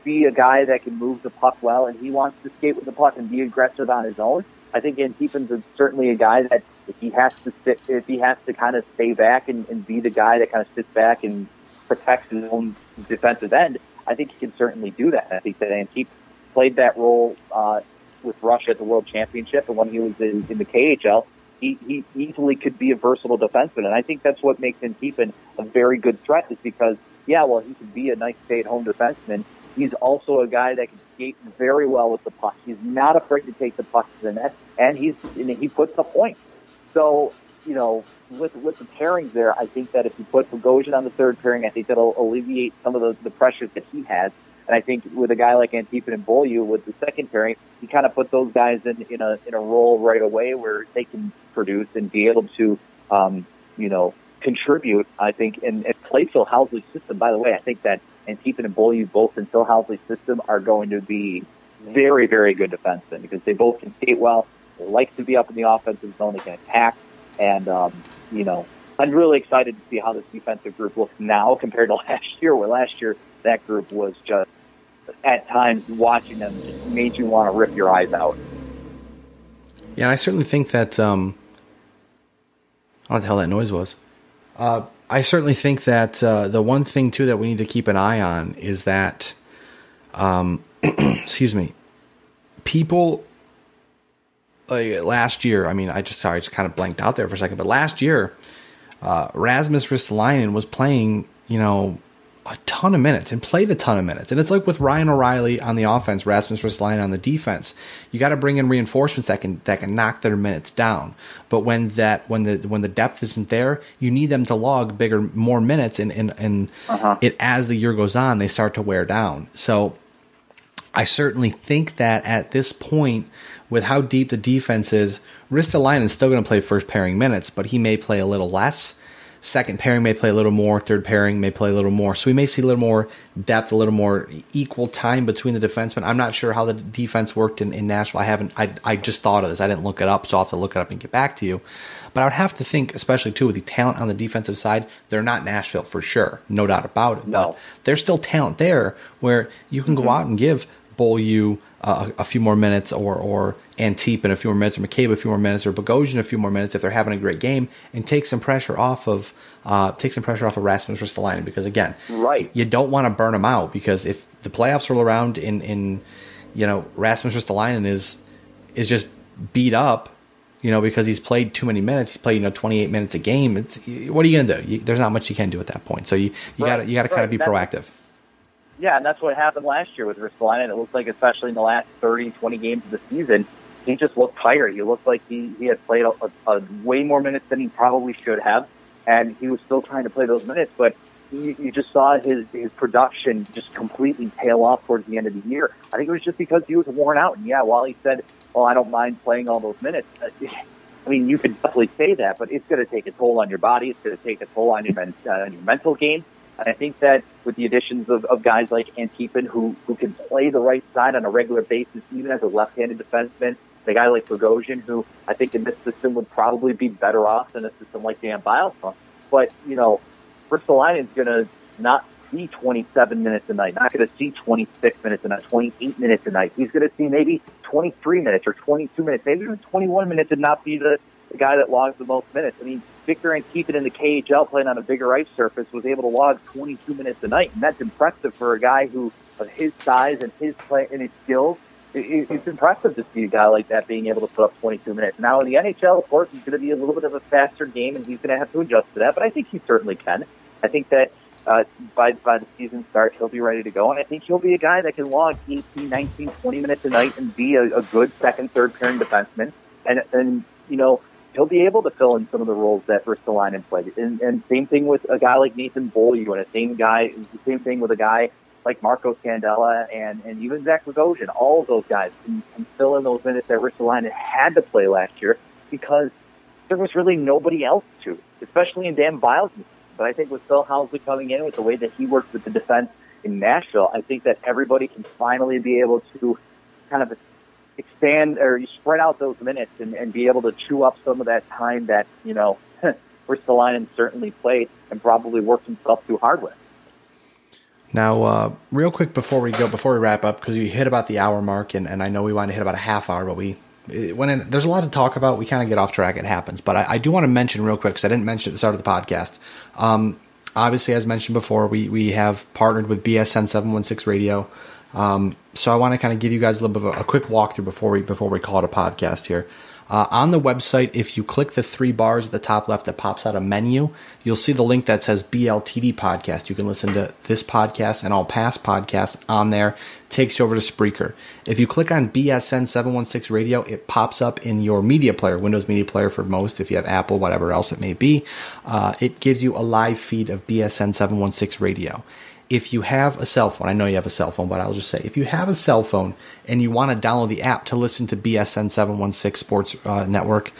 be a guy that can move the puck well, and he wants to skate with the puck and be aggressive on his own. I think Antipin's certainly a guy that if he has to kind of stay back and be the guy that kind of sits back and protects his own defensive end, I think he can certainly do that. I think that Antipin played that role with Russia at the World Championship, and when he was in the KHL, he easily could be a versatile defenseman, and I think that's what makes Antipin a very good threat is because, he could be a nice stay-at-home defenseman, he's also a guy that can skate very well with the puck. He's not afraid to take the puck to the net, and he puts the point. So, with the pairings there, I think that if you put Bogosian on the third pairing, I think that'll alleviate some of the pressures that he has. And I think with a guy like Antipin and Beaulieu with the second pairing, you kind of put those guys in a role right away where they can produce and be able to, contribute, I think, and play Phil Housley's system. By the way, I think that Antipin and Beaulieu, both in Phil Housley's system, are going to be very, very good defensemen because they both can skate well. They like to be up in the offensive zone. They can attack. And, I'm really excited to see how this defensive group looks now compared to last year, where last year that group was just, at times, watching them just made you want to rip your eyes out. Yeah, I certainly think that, I don't know what the hell that noise was. I certainly think that the one thing, too, that we need to keep an eye on is that, excuse me, people... Like last year, I just kind of blanked out there for a second. But last year, Rasmus Ristolainen was playing, a ton of minutes and played a ton of minutes. And it's like with Ryan O'Reilly on the offense, Rasmus Ristolainen on the defense. You got to bring in reinforcements that can knock their minutes down. But when the depth isn't there, you need them to log more minutes, and it as the year goes on, they start to wear down. So I certainly think that at this point, with how deep the defense is, Ristolainen is still going to play first pairing minutes, but he may play a little less. Second pairing may play a little more. Third pairing may play a little more. So we may see a little more depth, a little more equal time between the defensemen. I'm not sure how the defense worked in Nashville. I just thought of this. I didn't look it up, so I'll have to look it up and get back to you. But I would have to think, especially too with the talent on the defensive side, they're not Nashville for sure, no doubt about it. No. But there's still talent there where you can go out and give Beaulieu a few more minutes, or Antipin a few more minutes, or McCabe a few more minutes, or Bogosian a few more minutes if they're having a great game, and take some pressure off of Rasmus Ristolainen, because again, right, you don't want to burn him out, because if the playoffs roll around in Rasmus Ristolainen is just beat up, because he's played too many minutes, he's played 28 minutes a game. What are you gonna do? There's not much you can do at that point. So you got to kind of be proactive. Yeah, and that's what happened last year with Ristolainen. It looked like, especially in the last 30, 20 games of the season, he just looked tired. He looked like he had played a way more minutes than he probably should have, and he was still trying to play those minutes, but you just saw his production just completely tail off towards the end of the year. I think it was just because he was worn out. And, yeah, while he said, well, I don't mind playing all those minutes, you could definitely say that, but it's going to take a toll on your body. It's going to take a toll on your mental game. And I think that with the additions of guys like Antipin, who can play the right side on a regular basis, even as a left-handed defenseman, the guy like Bogosian, who I think in this system would probably be better off than a system like Dan Bialson. But, Ristolainen's going to not see 27 minutes a night, not going to see 26 minutes a night, 28 minutes a night. He's going to see maybe 23 minutes or 22 minutes, maybe even 21 minutes, and not be the guy that logs the most minutes. Victor Antipin in the KHL playing on a bigger ice surface was able to log 22 minutes a night, and that's impressive for a guy of his size and his play and his skills. It's impressive to see a guy like that being able to put up 22 minutes. Now in the NHL, of course, it's going to be a little bit of a faster game, and he's going to have to adjust to that. But I think he certainly can. I think that by the season start, he'll be ready to go, and I think he'll be a guy that can log 18, 19, 20 minutes a night and be a good second, third pairing defenseman. And he'll be able to fill in some of the roles that Ristolainen played. And same thing with a guy like Nathan Beaulieu, and the same thing with a guy like Marco Scandella and even Zach Bogosian. All of those guys can fill in those minutes that Ristolainen had to play last year because there was really nobody else to, especially in Dan Bialson. But I think with Phil Housley coming in, with the way that he works with the defense in Nashville, I think that everybody can finally be able to kind of expand or spread out those minutes and be able to chew up some of that time that, Ristolainen certainly played and probably worked himself too hard with. Now, real quick before we wrap up, because we hit about the hour mark, and I know we want to hit about a half hour, but there's a lot to talk about. We kind of get off track. It happens. But I do want to mention real quick, because I didn't mention it at the start of the podcast. Obviously, as mentioned before, we have partnered with BSN 716 Radio. So I want to kind of give you guys a little bit of a quick walkthrough before we call it a podcast here. On the website, if you click the 3 bars at the top left that pops out a menu, you'll see the link that says BLTD Podcast. You can listen to this podcast and all past podcasts on there. It takes you over to Spreaker. If you click on BSN 716 Radio, it pops up in your media player, Windows Media Player for most, if you have Apple, whatever else it may be. It gives you a live feed of BSN 716 Radio. If you have a cell phone, I know you have a cell phone, but I'll just say, if you have a cell phone and you want to download the app to listen to BSN 716 Sports Network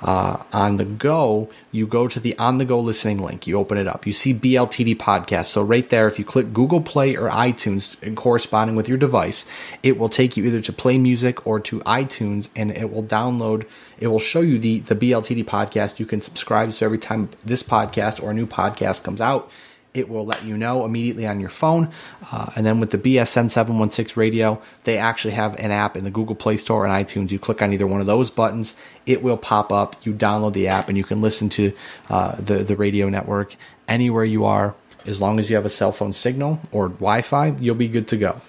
on the go, you go to the on the go listening link. You open it up. You see BLTD Podcast. So right there, if you click Google Play or iTunes and corresponding with your device, it will take you either to Play Music or to iTunes, and it will download. It will show you the BLTD Podcast. You can subscribe so every time this podcast or a new podcast comes out, it will let you know immediately on your phone. And then with the BSN 716 Radio, they actually have an app in the Google Play Store and iTunes. You click on either one of those buttons, it will pop up. You download the app, and you can listen to the radio network anywhere you are. As long as you have a cell phone signal or Wi-Fi, you'll be good to go.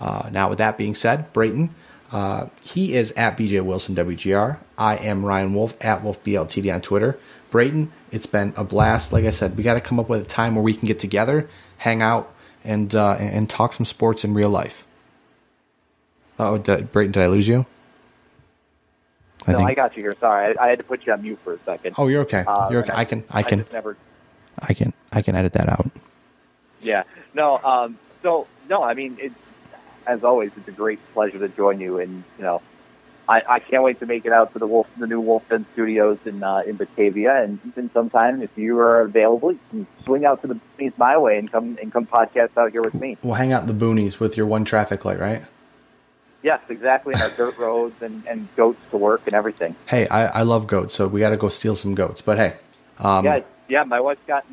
Now, with that being said, Brayton, he is at BJ Wilson WGR. I am Ryan Wolfe at Wolfe BLTD on Twitter. Brayton, it's been a blast. Like I said, we got to come up with a time where we can get together, hang out, and talk some sports in real life. Brayton, did I lose you? I got you here. Sorry, I had to put you on mute for a second. Oh, you're okay. You're okay. I can edit that out. Yeah. No. I mean, as always, it's a great pleasure to join you, and I can't wait to make it out to the new Wolfe Den Studios in Batavia, and even sometime if you are available, you can swing out to the boonies my way and come podcast out here with me. We'll hang out in the boonies with your one traffic light, right? Yes, exactly. And our dirt roads and goats to work and everything. Hey, I love goats, so we got to go steal some goats. But hey, yeah, my wife's got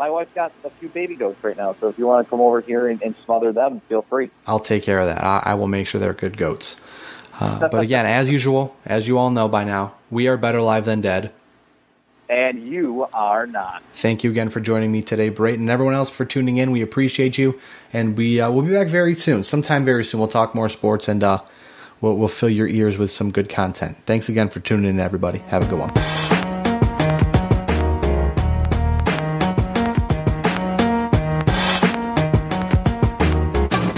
a few baby goats right now. So if you want to come over here and smother them, feel free. I'll take care of that. I will make sure they're good goats. But again, as usual, as you all know by now, we are better live than dead. And you are not. Thank you again for joining me today, Brayton, and everyone else for tuning in. We appreciate you, and we'll be back very soon. Sometime very soon, we'll talk more sports, and we'll fill your ears with some good content. Thanks again for tuning in, everybody. Have a good one.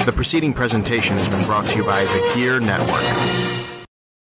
The preceding presentation has been brought to you by the Gear Network.